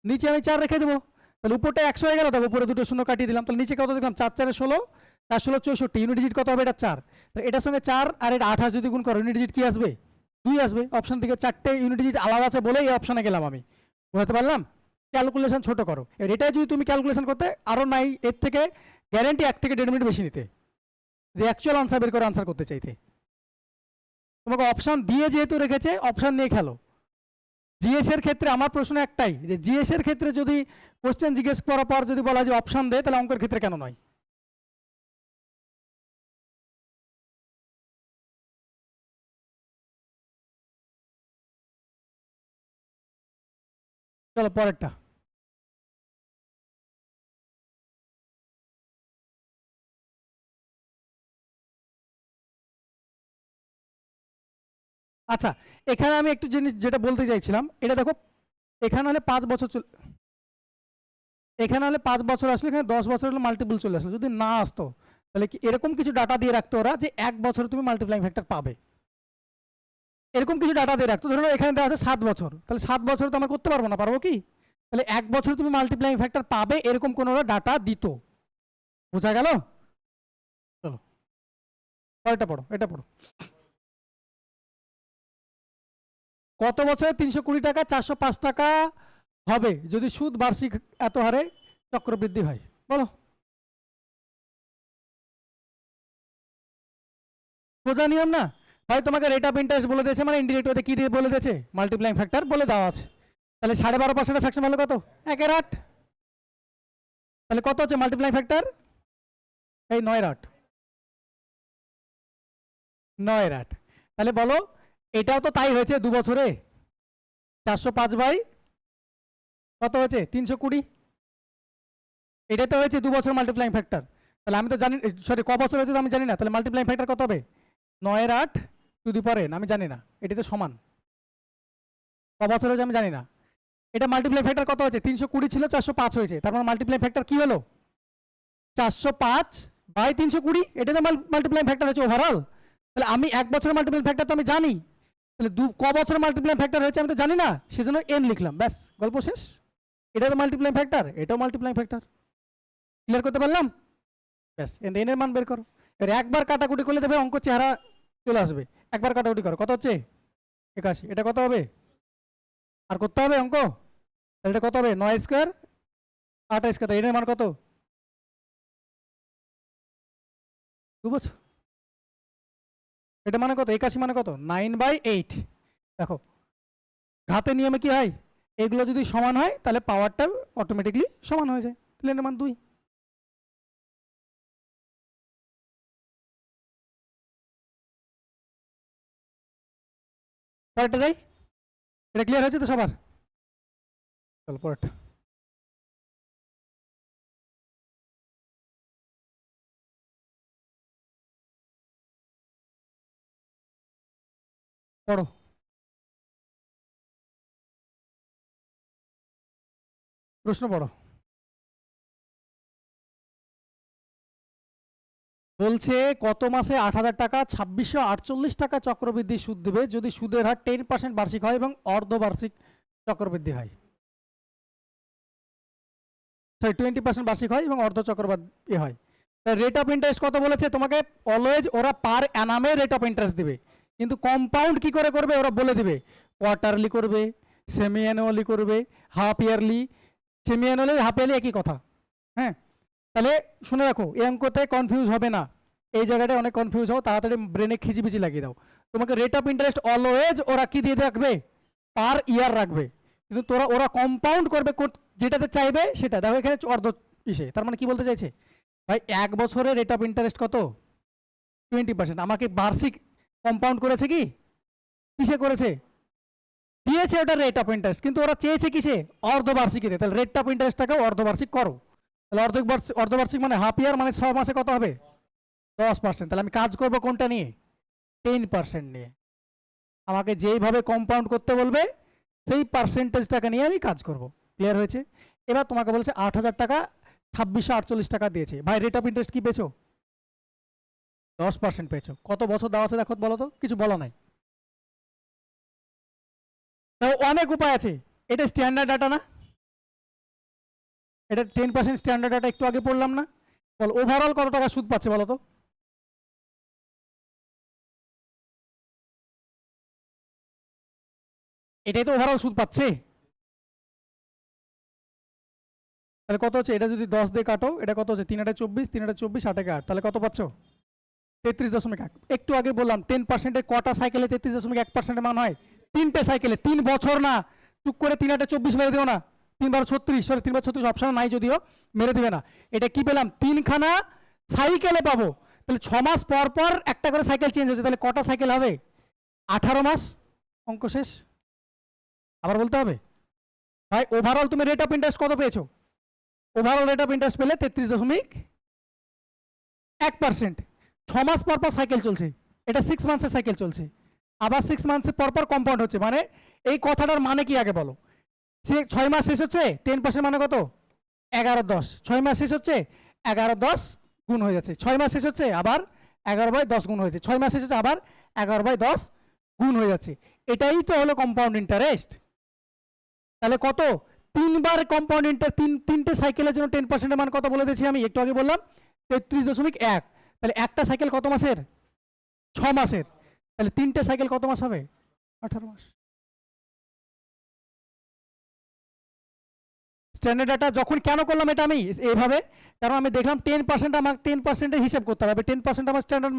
নিচে আমি 4 রেখে দেবো। তাহলে উপরটা 100 হয়ে গেল, দেখো উপরে দুটো শূন্য কাটিয়ে দিলাম। তাহলে নিচে কত দেখলাম? 4 4 16, 4 16 64। ইউনিট ডিজিট কত হবে? এটা 4। তাহলে এটার সঙ্গে 4 আর এটা 28 যদি গুণ করো, ইউনিট ডিজিট কি আসবে? 2 আসবে। অপশন থেকে 4টে ইউনিট ডিজিট আলাদা আছে বলেই এই অপশনে গেলাম আমি, বুঝতে পারলাম? ক্যালকুলেশন ছোট করো। এবার এটাই যদি তুমি ক্যালকুলেশন করতে আরো নাই, এর থেকে গ্যারেন্টি 1 থেকে 1.5 মিনিট বেশি নিতে, যে অ্যাকচুয়াল আনসার বের করে আনসার করতে চাইতে। তোমাকে অপশন দিয়ে যেহেতু রেখেছে, অপশন নিয়ে খেলো। জিএস এর ক্ষেত্রে আমার প্রশ্ন একটাই, যে জিএস এর ক্ষেত্রে যদি কোশ্চেন জিজ্ঞেস করার পর যদি বলা যে অপশন দেয়, তাহলে অঙ্কের ক্ষেত্রে কেন নয়? চলো পরেরটা। আচ্ছা, এখানে আমি একটু জিনিস যেটা বলতে চাইছিলাম, এটা দেখো, এখানে হলে 5 বছর এখানে হলে 5 বছর আসলো, এখানে 10 বছর হলে মাল্টিপল চলে আসলো। যদি না আসতো, তাহলে কি এরকম কিছু ডাটা দিয়ে রাখতো ওরা, যে 1 বছরে তুমি মাল্টিপ্লাইং ফ্যাক্টর পাবে, এরকম কিছু ডাটা দিয়ে রাখতো। ধরো এখানে দেওয়া আছে 7 বছর, তাহলে 7 বছর তো আমরা করতে পারবো না, পারবো কি? তাহলে 1 বছর তুমি মাল্টিপ্লাইং ফ্যাক্টর পাবে, এরকম কোনো ডাটা দিত। বোঝা গেল? চলো পরেরটা পড়ো, এটা পড়ো। কত বছরে 320 টাকা, 405 টাকা হবে যদি সুদ বার্ষিক এত হারে চক্রবৃদ্ধি হয়? বলো। বোঝা নিয়ম না ভাই? তোমাকে রেট অফ ইন্টারেস্ট বলে দিয়েছে মানে ইনডিরেক্ট ওতে কি দিয়ে বলে দিয়েছে? মাল্টিপ্লাইং ফ্যাক্টর বলে দেওয়া আছে। তাহলে 12.5% ফ্র্যাকশন ভ্যালু কত? 1/8। তাহলে কত হচ্ছে মাল্টিপ্লাইং ফ্যাক্টর? এই 9/8। 9/8। তাহলে বলো এটাও তো তাই হয়েছে 2 বছরে। 405 বাই কত হয়েছে? 320। এটা তো হয়েছে 2 বছর মাল্টিপ্লাইং ফ্যাক্টর। তাহলে আমি তো জানি, সরি ক বছর হয়েছে তো আমি জানি না। তাহলে মাল্টিপ্লাইং ফ্যাক্টর কত হবে? 9/8 টু দি পাওয়ার n, আমি জানি না, এটা তো সমান ক বছর হয়েছে আমি জানি না। এটা মাল্টিপ্লাই ফ্যাক্টর কত হয়েছে? 320 ছিল 405 হয়েছে, তার মানে মাল্টিপ্লাই ফ্যাক্টর কি হলো? 405 বাই 320। এটা তো মাল্টিপ্লাই ফ্যাক্টর হচ্ছে ওভারঅল। তাহলে আমি 1 বছরের মাল্টিপ্লাই ফ্যাক্টর তো আমি জানি, তাহলে ক বছরের মাল্টিপ্লাই ফ্যাক্টর হয়েছে আমি তো জানি না, সেজন্য n লিখলাম, ব্যাস গল্প শেষ। এটা তো মাল্টিপ্লাই ফ্যাক্টর, এটাও মাল্টিপ্লাই ফ্যাক্টর। ক্লিয়ার করতে পারলাম? ব্যাস n এর মান বের করো। এর একবার কাটাকুটি করলে দেবে অঙ্ক চেহারা চলে আসবে। একবার কাটাকুটি করো, কত হচ্ছে? 81। এটা কত হবে? আর করতে হবে অঙ্ক? তাহলে এটা কত হবে? 9 স্কোয়ার 8 স্কোয়ার, এর মান কত? 2 বছর। এটা মানে কত? 81 মানে কত? 9/8। দেখো ঘাতে নিয়মে কি হয়, এগুলো যদি সমান হয় তাহলে পাওয়ারটা অটোমেটিকলি সমান হয়ে যায়, তাহলে এর মান 2। পরেরটা যাই। এটা ক্লিয়ার হয়েছে তো সবার? চলো পরেরটা পড়ো। প্রশ্ন পড়ো। বলছে কত মাসে 8,000 টাকা 2648 টাকা চক্রবৃদ্ধি সুদ দেবে যদি সুদের হার 10% বার্ষিক হয় এবং অর্ধবার্ষিক চক্রবৃদ্ধি হয়? সরি 20% বার্ষিক হয় এবং অর্ধ চক্রবৃদ্ধি হয়। রেট অফ ইন্টারেস্ট কত বলেছে তোমাকে? অলওয়েজ ওরা পার অ্যানামে রেট অফ ইন্টারেস্ট দিবে, কিন্তু কম্পাউন্ড কি করে করবে ওরা বলে দিবে। কোয়ার্টারলি করবে, সেমি অ্যানুয়ালি করবে, half yearly. Semi annually half yearly একই কথা। হ্যাঁ, তাহলে শুনে রাখো, এই অঙ্কতে কনফিউজ হবে না। এই জায়গাটায় অনেক কনফিউজ হও, তাড়াতাড়ি ব্রেনে খিচিবিচি লাগিয়ে দাও। তোমাকে রেট অফ ইন্টারেস্ট অলওয়েজ ওরা কি দিয়ে রাখবে? পার ইয়ার রাখবে, কিন্তু ওরা কম্পাউন্ড করবে যেটাতে চাইবে সেটা। দেখো এখানে অর্ধ ইসে, তার মানে কি বলতে চাইছে ভাই? 1 বছরে রেট অফ ইন্টারেস্ট কত? 20%। আমাকে বার্ষিক কম্পাউন্ড করেছে কি কিসে করেছে? দিয়েছে ওটা রেট অফ ইন্টারেস্ট, কিন্তু ওরা চেয়েছে কিসে? অর্ধবার্ষিকীতে। তাহলে রেট অফ ইন্টারেস্টটাকেও অর্ধবার্ষিক করো। তাহলে অর্ধবার্ষিক মানে হাফ ইয়ার, মানে 6 মাসে কত হবে? 10%। তাহলে আমি কাজ করব কোনটা নিয়ে? 10% নিয়ে। আমাকে যেইভাবে কম্পাউন্ড করতে বলবে সেই পার্সেন্টেজটাকে নিয়ে আমি কাজ করব। ক্লিয়ার হয়েছে? এবার তোমাকে বলছে 8,000 টাকা 2648 টাকা দিয়েছে, ভাই রেট অফ ইন্টারেস্ট কি পেয়েছো? 10% পেয়েছো। কত বছর দেওয়া আছে দেখো, বলো তো? কিছু বলা নাই। অনেক উপায় আছে, এটা স্ট্যান্ডার্ড ডাটা না? এটা 10% স্ট্যান্ডার্ড ডাটা একটু আগে পড়লাম না? বল ওভারঅল কত টাকা সুদ পাচ্ছে বলো তো? এটাই তো ওভারঅল সুদ পাচ্ছে। তাহলে কত হচ্ছে? এটা যদি 10 দিয়ে কাটো, এটা কত হচ্ছে? 3/24, 3/24, 8/8, তাহলে কত পাচ্ছ? 33.1। একটু আগে বললাম 10% কটা সাইকেলে 33.1% মান হয়? 3টে সাইকেলে। 3 বছর না, টুক করে 3/24 মেরে দিও না। 3/36, সরি 3/36 অপশন নাই যদিও, মেরে দিবে না। এটা কি পেলাম? 3খানা সাইকেলে পাবো। তাহলে 6 মাস পর পর একটা করে সাইকেল চেঞ্জ হচ্ছে, তাহলে কটা সাইকেল হবে? 18 মাস। অঙ্ক শেষ। আবার বলতে হবে ভাই ওভারঅল তুমি রেট অফ ইন্টারেস্ট কত পেয়েছো? ওভারঅল রেট অফ ইন্টারেস্ট পেলে 33.1%। 6 মাস পর পর সাইকেল চলছে, এটা 6 মান্থসের সাইকেল চলছে, আবার 6 মান্থস পর পর কম্পাউন্ড হচ্ছে। মানে এই কথাটার মানে কি আগে বলো? 6 মাস শেষ হচ্ছে, 10% মানে কত? 11/10। 6 মাস শেষ হচ্ছে, 11/10 গুণ হয়ে যাচ্ছে। 6 মাস শেষ হচ্ছে আবার 11/10 গুণ হয়েছে। 6 মাস শেষ হচ্ছে আবার 11/10 গুণ হয়ে যাচ্ছে। এটাই তো হলো কম্পাউন্ড ইন্টারেস্ট। তাহলে কত? 3বার কম্পাউন্ড ইন্টারেস্ট। তিনটে সাইকেলের জন্য 10%-এর মান কত বলে দিয়েছি আমি একটু আগে বললাম? 33.1। তাহলে একটা সাইকেল কত মাসের? 6 মাসের। তাহলে 3টে সাইকেল কত মাস হবে? 18 মাস। স্ট্যান্ডার্ড ডাটা যখন কেন করলাম এটা আমি এইভাবে, কারণ আমি দেখলাম 10% আমার 10%-এর হিসাব করতে হবে, 10% আমার স্ট্যান্ডার্ড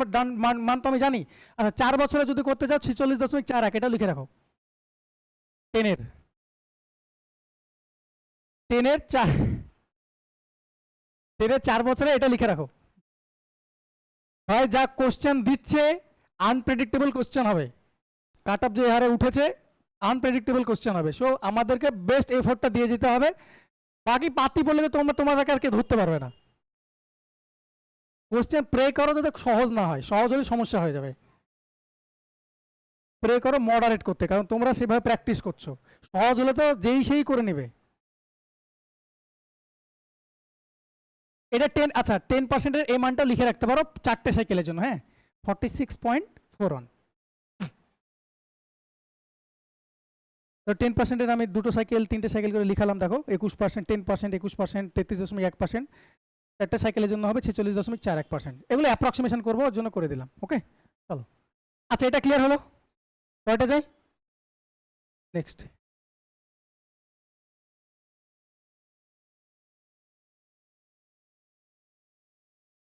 মান তো আমি জানি। আচ্ছা 4 বছরে যদি করতে চাও 46.41, এটা লিখে রাখো। 10-এর 10-এর 4, 10-এর 4 বছরে এটা লিখে রাখো। হয় যা কোশ্চেন দিচ্ছে আনপ্রেডিক্টেবল কোশ্চেন হবে, কাট অফ যে হারে উঠেছে আনপ্রেডিক্টেবল কোশ্চেন হবে, সো আমাদেরকে বেস্ট এফোর্টটা দিয়ে যেতে হবে। বাকি পাতি বললে তো তোমাদেরকে আর কেউ ধরতে পারবে না। কোশ্চেন প্রে করো যাতে সহজ না হয়, সহজ হলে সমস্যা হয়ে যাবে। প্রে করো মডারেট করতে, কারণ তোমরা সেভাবে প্র্যাকটিস করছো। সহজ হলে তো যেই সেই করে নেবে। এটা 10, আচ্ছা 10%-এর এই মানটা লিখে রাখতে পারো 4টে সাইকেলের জন্য, হ্যাঁ 46.41। তো 10%-এর আমি 2টো সাইকেল 3টে সাইকেল করে লিখালাম, দেখো 21%, 10%, 21%, 33.1%, 4টে সাইকেলের জন্য হবে 46.41%। এগুলো অ্যাপ্রক্সিমেশন করবো, ওর জন্য করে দিলাম। ওকে চলো, আচ্ছা এটা ক্লিয়ার হলো, কয়টা যাই নেক্সট।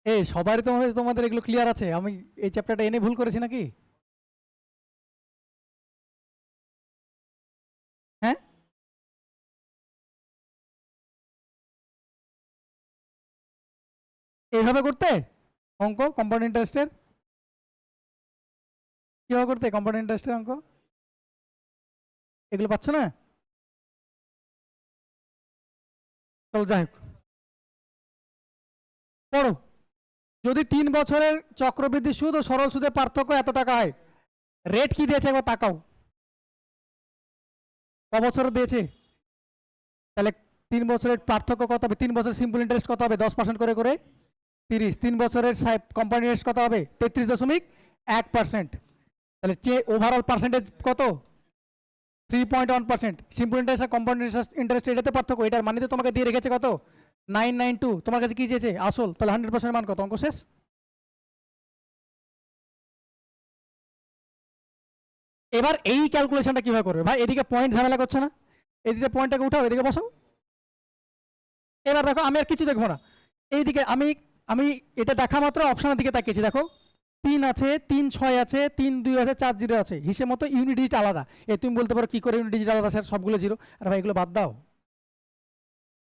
এই সবারই তোমাদের এগুলো ক্লিয়ার আছে? আমি এই চ্যাপ্টারটা এনে ভুল করেছি নাকি? হ্যাঁ এইভাবে করতে অঙ্ক কম্পাউন্ড ইন্টারেস্টের, কিভাবে করতে কম্পাউন্ড ইন্টারেস্টের অঙ্ক? এগুলো পাচ্ছ না? চলো যাই হোক, পড়ো। যদি 3 বছরের চক্রবৃদ্ধি সুদ ও সরল সুদের পার্থক্য এত টাকা হয়, রেট কি দিয়েছে একবার তাকাও, ক বছর দিয়েছে? তাহলে 3 বছরের পার্থক্য কত হবে? 3 বছর সিম্পল ইন্টারেস্ট কত হবে? 10% করে করে 30। 3 বছরের কোম্পানি ইন্টারেস্ট কত হবে? 33.1%। তাহলে ওভারঅল পার্সেন্টেজ কত? 3.1%। সিম্পল ইন্টারেস্ট আর কম্পাউন্ড ইন্টারেস্ট এটাতে পার্থক্য, এটার মানে তো তোমাকে দিয়ে রেখেছে কত? 992। তোমার কাছে কি চেয়েছে? আসল। তাহলে 100% মান কত? অঙ্ক শেষ। এবার এই ক্যালকুলেশনটা কিভাবে করবে ভাই? এদিকে পয়েন্ট ঝামেলা করছে না, এদিকে পয়েন্টটাকে উঠাও, এদিকে বসাও। এবার দেখো আমি আর কিছু দেখবো না, এইদিকে আমি আমি এটা দেখা মাত্র অপশনের দিকে তাকিয়েছি, দেখো 3 আছে, 3 6 আছে, 3 2 আছে, 4 0 আছে, হিসেব মতো ইউনিট ডিজিট আলাদা। তুমি বলতে পারো কি করে ইউনিট ডিজিট আলাদা স্যার, সবগুলো জিরো। আর ভাই এগুলো বাদ দাও,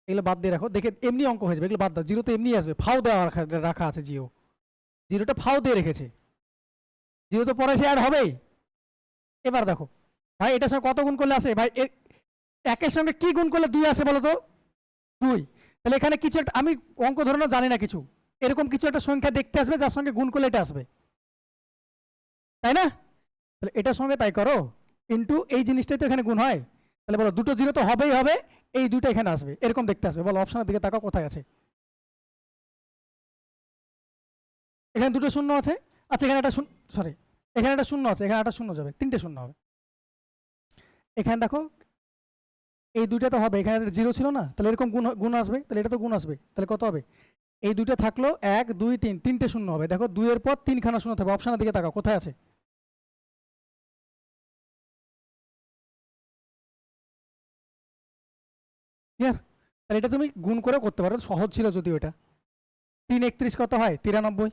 এগুলো বাদ দিয়ে রাখো, দেখে এমনি অঙ্ক হয়ে যাবে, এগুলো বাদ দাও। জিরো তো এমনি আসবে, ফাও দেওয়া রাখা আছে, জিরোটা ফাও দিয়ে রেখেছে, জিরো তো পরে সে অ্যাড হবেই। এবার দেখো ভাই এটার সঙ্গে কত গুণ করলে আসে ভাই? একের সঙ্গে কি গুণ করলে 2 আসে বলো তো? 2। তাহলে এখানে কিছু একটা, আমি অঙ্ক ধরনের জানি না কিছু, এরকম কিছু একটা সংখ্যা দেখতে আসবে যার সঙ্গে গুণ করলে এটা আসবে, তাই না? তাহলে এটার সঙ্গে তাই করো, ইন্টু এই জিনিসটাই তো এখানে গুণ হয়। তাহলে বলো দুটো জিরো তো হবেই হবে, এই দুটো এখানে আসবে, এরকম দেখতে আসবে। বলো অপশনের দিকে তাকাও কোথায় আছে? এখানে দুটো শূন্য আছে। আচ্ছা এখানে একটা সরি, এখানে একটা শূন্য আছে, এখানে একটা শূন্য যাবে, 3টে শূন্য হবে। এখানে দেখো এই দুইটা তো হবে, এখানে জিরো ছিল না, তাহলে এরকম গুণ গুণ আসবে, তাহলে এটা তো গুণ আসবে, তাহলে কত হবে? এই দুইটা থাকলো 1 2 3, 3টে শূন্য হবে। দেখো 2 এর পর 3খানা শূন্য থাকবে, অপশনের দিকে তাকাও কোথায় আছে? ক্লিয়ার? তাহলে এটা তুমি গুণ করে করতে পারো, সহজ ছিল যদিও এটা। 3 31 কত হয়? 93।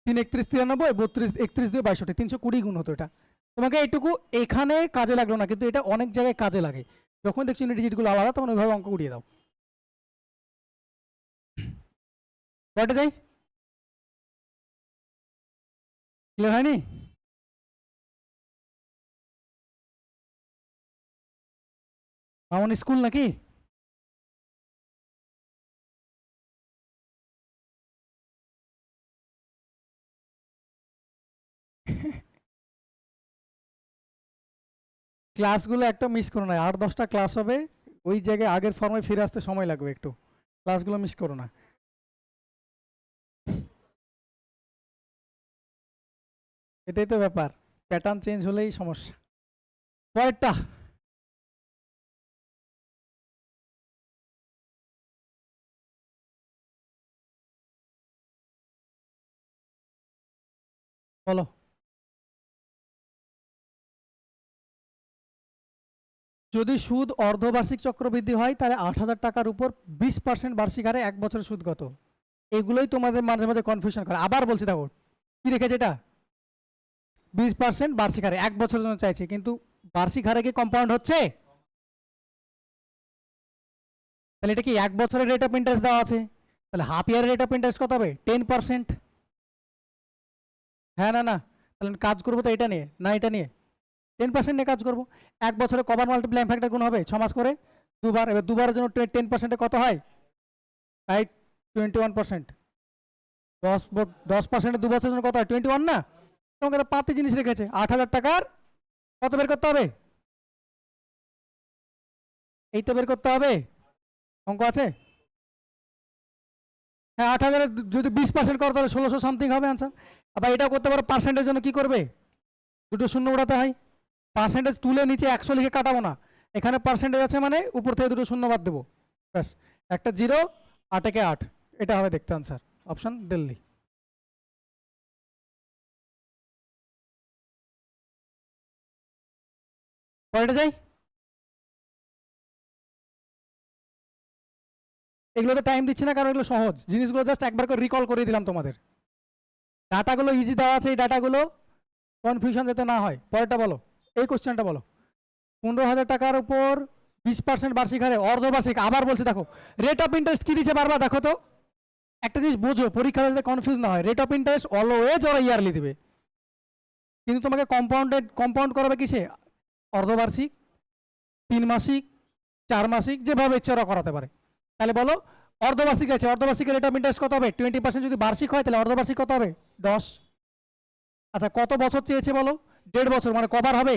3 31 93, 32 31 দিয়ে 62, 320 গুণ হতো এটা। তোমাকে এইটুকু এখানে কাজে লাগলো না, কিন্তু এটা অনেক জায়গায় কাজে লাগে। যখন দেখছি ইউনিট ডিজিটগুলো আলাদা তখন ওইভাবে অঙ্ক উড়িয়ে দাও। কয়টা যাই? ক্লিয়ার হয়নি? মামন স্কুল নাকি? ক্লাসগুলো একটা মিস করো না, 8 10টা ক্লাস হবে, ওই জায়গায় আগের ফর্মে ফিরে আসতে সময় লাগবে একটু, ক্লাসগুলো মিস করো না। এটাই তো ব্যাপার, প্যাটার্ন চেঞ্জ হলেই সমস্যা। পরেরটা বলো। যদি সুদ অর্ধবার্ষিক চক্রবৃদ্ধি হয় তাহলে 8,000 টাকার উপর 20% বার্ষিক হারে 1 বছরের সুদ কত? এগুলোই তোমাদের মাঝে মাঝে কনফিউশন করে। আবার বলছি দেখো কি রেখেছে এটা, 20% বার্ষিক হারে 1 বছরের জন্য চাইছে, কিন্তু বার্ষিক হারে কি কম্পাউন্ড হচ্ছে? তাহলে এটা কি 1 বছরের রেট অফ ইন্টারেস্ট দেওয়া আছে, তাহলে half year rate of interest কত হবে? 10%। হ্যাঁ না না, তাহলে কাজ করবো তো এটা নিয়ে না এটা নিয়ে, 10% নিয়ে কাজ করবো। 1 বছরে কবার মাল্টিপ্লাইং ফ্যাক্টর গুণ হবে? 6 মাস করে 2বার। এবার 2বারের জন্য 10% কত হয়? তাই 21%। 10% 2 বছরের জন্য কত হয়? 21 না? তোমাকে একটা পাতি জিনিস রেখেছে, 8,000 টাকার কত বের করতে হবে? এই তো বের করতে হবে, অঙ্ক আছে। হ্যাঁ 8,000 যদি 20% করো তাহলে 1600 সামথিং হবে আনসার। আবার এটাও করতে পারো, পার্সেন্টেজ জন্য কি করবে? দুটো শূন্য উড়াতে হয়, পার্সেন্টেজ তুলে নিচে 100 লিখে কাটাবো না, এখানে পার্সেন্টেজ আছে মানে উপর থেকে দুটো শূন্য বাদ দেবো, ব্যাস একটা 0, 8 একে 8, এটা হবে দেখতে আনসার, অপশন দিল্লি। পরেটা যাই। এগুলোতে টাইম দিচ্ছি না কারণ এগুলো সহজ জিনিসগুলো, জাস্ট একবার করে রিকল করে দিলাম তোমাদের। ডাটাগুলো ইজি দেওয়া আছে, এই ডাটাগুলো কনফিউশন যাতে না হয়। পরেরটা বলো, এই কোশ্চেনটা বলো। 15,000 টাকার উপর 20% বার্ষিক হারে অর্ধবার্ষিক, আবার বলছি দেখো রেট অফ ইন্টারেস্ট কি দিচ্ছে বারবার দেখো তো, একটা জিনিস বোঝো পরীক্ষা যাতে কনফিউজ না হয়, রেট অফ ইন্টারেস্ট অলওয়েজ ওরা ইয়ারলি দিবে, কিন্তু তোমাকে কম্পাউন্ড করাবে কিসে? অর্ধবার্ষিক, 3 মাসিক, 4 মাসিক, যেভাবে ইচ্ছে ওরা করাতে পারে। তাহলে বলো অর্ধবার্ষিক আছে, অর্ধবার্ষিকের রেট অফ ইন্টারেস্ট কত হবে? 20%। যদি বার্ষিক হয় তাহলে অর্ধবার্ষিক কত হবে? 10। আচ্ছা কত বছর চেয়েছে বলো? 1.5 বছর, মানে কবার হবে?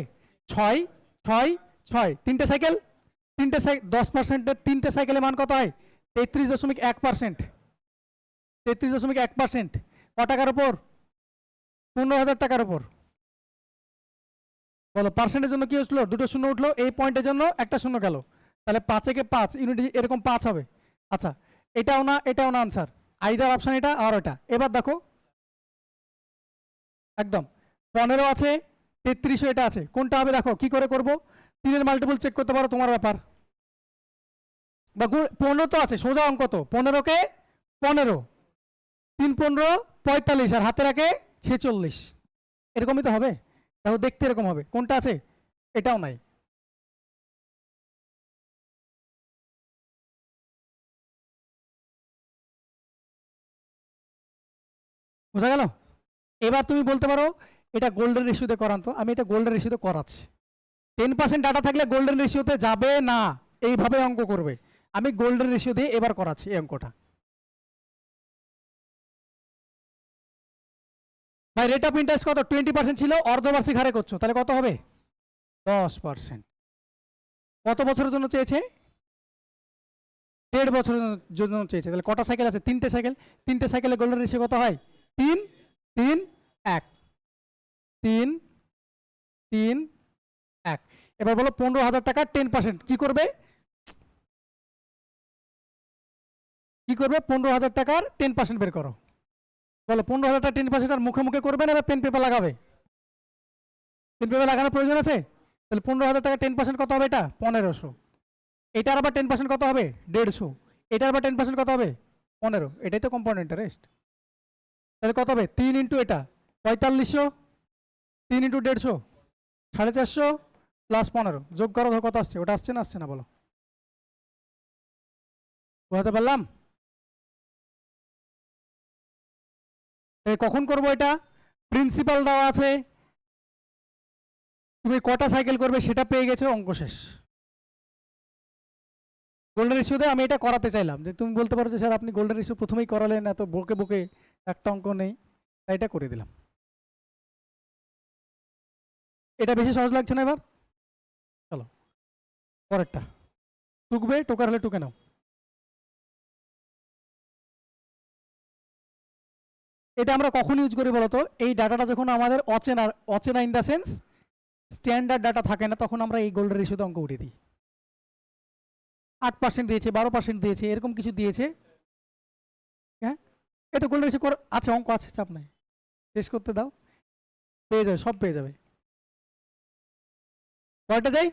6 6 6, 3টে সাইকেল, 10%-এর 3টে সাইকেলের মান কত হয়? 33.1%। 33.1% ক টাকার উপর? 15,000 টাকার উপর। বলো পার্সেন্টের জন্য কি উঠলো? দুটো শূন্য উঠলো, এই পয়েন্টের জন্য একটা শূন্য গেল, তাহলে 5 একে 5 ইউনিট এরকম 5 হবে। আচ্ছা এটাও না এটাও না আনসার, আইদার অপশন এটা আর এটা। এবার দেখো একদম 15 আছে, 33 এটা আছে, কোনটা হবে দেখো কি করে করব? 3-এর মাল্টিপল চেক করতে পারো, তোমার ব্যাপার। বা 15 তো আছে, সোজা অঙ্ক তো, 15কে 15, 3 15 45, আর হাতে রাখে 46, এরকমই তো হবে। দেখো দেখতে এরকম হবে, কোনটা আছে? এটাও নাই। বোঝা গেল? এবার তুমি বলতে পারো এটা গোল্ডেন রেশিওতে করান, তো আমি এটা গোল্ডেন রেশিওতে করাচ্ছি। 10% ডাটা থাকলে গোল্ডেন রেশিওতে যাবে না, এইভাবে অঙ্ক করবে। আমি গোল্ডেন রেশিও দিয়ে এবার করাচ্ছি এই অঙ্কটা। ভাই রেট অফ ইন্টারেস্ট কত? 20% ছিল, অর্ধবার্ষিক হারে করছো, তাহলে কত হবে? 10%। কত বছরের জন্য চেয়েছে? 1.5 বছরের জন্য চেয়েছে, তাহলে কটা সাইকেল আছে? 3টে সাইকেল, 3টে সাইকেলে গোল্ডেন রেশিও কত হয়? 3 3 1, 3 3 1। এবার বলো 15,000 টাকা 10% কি করবে? কি করবে? 15,000 টাকার 10% বের করো। বলো 15,000 টাকা 10% আর মুখে মুখে করবে না, পেন পেপার লাগাবে? পেন পেপার লাগানোর প্রয়োজন আছে? তাহলে 15,000 টাকা 10% কত হবে? এটা 1500। এটার আবার 10% কত হবে? 150। এটার আবার 10% কত হবে? 15। এটাই তো কম্পাউন্ড ইন্টারেস্ট। তাহলে কত হবে? 3 ইন্টু এটা 4500, 3 ইন্টু 150 450, প্লাস 15 যোগ করো, কত আসছে? ওটা আসছে না? আসছে না বলো, বোঝাতে পারলাম? কখন করবো এটা? প্রিন্সিপাল দেওয়া আছে, তুমি কটা সাইকেল করবে সেটা পেয়ে গেছো, অঙ্ক শেষ। গোল্ডেন রেশিওতে আমি এটা করাতে চাইলাম, যে তুমি বলতে পারো যে স্যার আপনি গোল্ডেন রেশিও প্রথমেই করালেন, এত বকে বকে একটা অঙ্ক নেই, তাই এটা করে দিলাম। এটা বেশি সহজ লাগছে না? এবার চলো পরেরটা, টুকবে, টোকার হলে টুকে নাও। এটা আমরা কখন ইউজ করি বলতো? এই ডাটাটা যখন আমাদের অচেনা, অচেনা in the sense standard data থাকে না, তখন আমরা এই গোল্ডেন রেশিওতে অঙ্ক উঠিয়ে দিই। 8% দিয়েছে, 12% দিয়েছে, এরকম কিছু দিয়েছে। হ্যাঁ এটা গোল্ডেন রেশিও আছে, অঙ্ক আছে, চাপ নাই, শেষ করতে দাও, পেয়ে যাবে, সব পেয়ে যাবে। কয়টা যাই?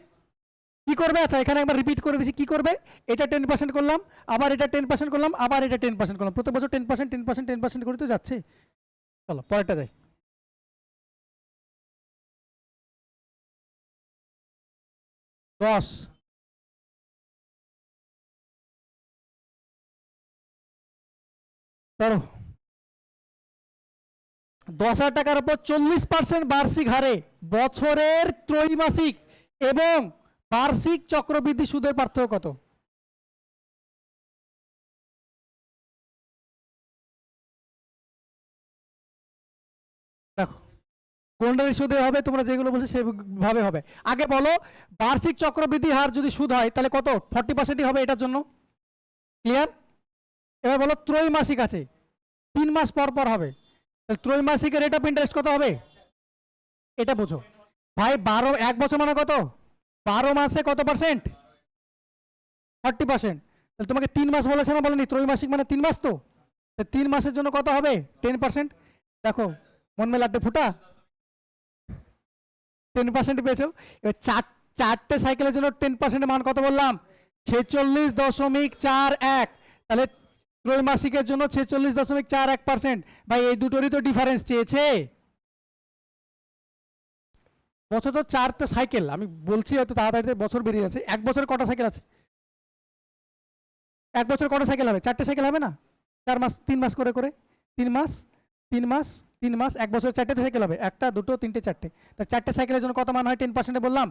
কি করবে? আচ্ছা এখানে একবার রিপিট করে দিচ্ছি, কি করবে? এটা 10% করলাম, আবার এটা 10% করলাম, আবার এটা 10% করলাম, প্রতি বছর 10% 10% 10% করে তো যাচ্ছে। চলো পরেরটা যাই। 10, ধরো 10,000 টাকার উপর 40% বার্ষিক হারে বছরের ত্রৈমাসিক এবং বার্ষিক চক্রবৃদ্ধি সুদের পার্থক্য কত? দেখো কোনটা সুদে হবে, তোমরা যেগুলো বলছো সেভাবে হবে। আগে বলো বার্ষিক চক্রবৃদ্ধি হার যদি সুদ হয় তাহলে কত? 40%ই হবে এটার জন্য। ক্লিয়ার? এবার বলো ত্রৈমাসিক আছে, 3 মাস পর পর হবে, তাহলে ত্রৈমাসিকের রেট অফ ইন্টারেস্ট কত হবে? এটা বোঝো ভাই। 12, 1 বছর মানে কত? 12 মাসে কত পার্সেন্ট? 40%। তাহলে তোমাকে 3 মাস বলেছে না, বলেনি? ত্রৈমাসিক মানে 3 মাস তো, 3 মাসের জন্য কত হবে? 10%। দেখো মন মে লাড্ডু ফুটা, 10% পেয়েছো। এবার চারটে সাইকেলের জন্য 10% মান কত বললাম? 46.41। তাহলে ত্রৈমাসিকের জন্য 46.41%। ভাই এই দুটোরই তো ডিফারেন্স চেয়েছে। বছর তো 4টা সাইকেল, আমি বলছি হয়তো তাড়াতাড়ি বছর বেরিয়ে যাচ্ছে। 1 বছরে কটা সাইকেল আছে? 1 বছর কটা সাইকেল হবে? 4টে সাইকেল হবে না? 4 মাস 3 মাস করে করে 3 মাস 3 মাস 3 মাস 1 বছর 4টে সাইকেল হবে, 1টা 2টো 3টে 4টে। তা 4টে সাইকেলের জন্য কত মান হয় 10% বললাম?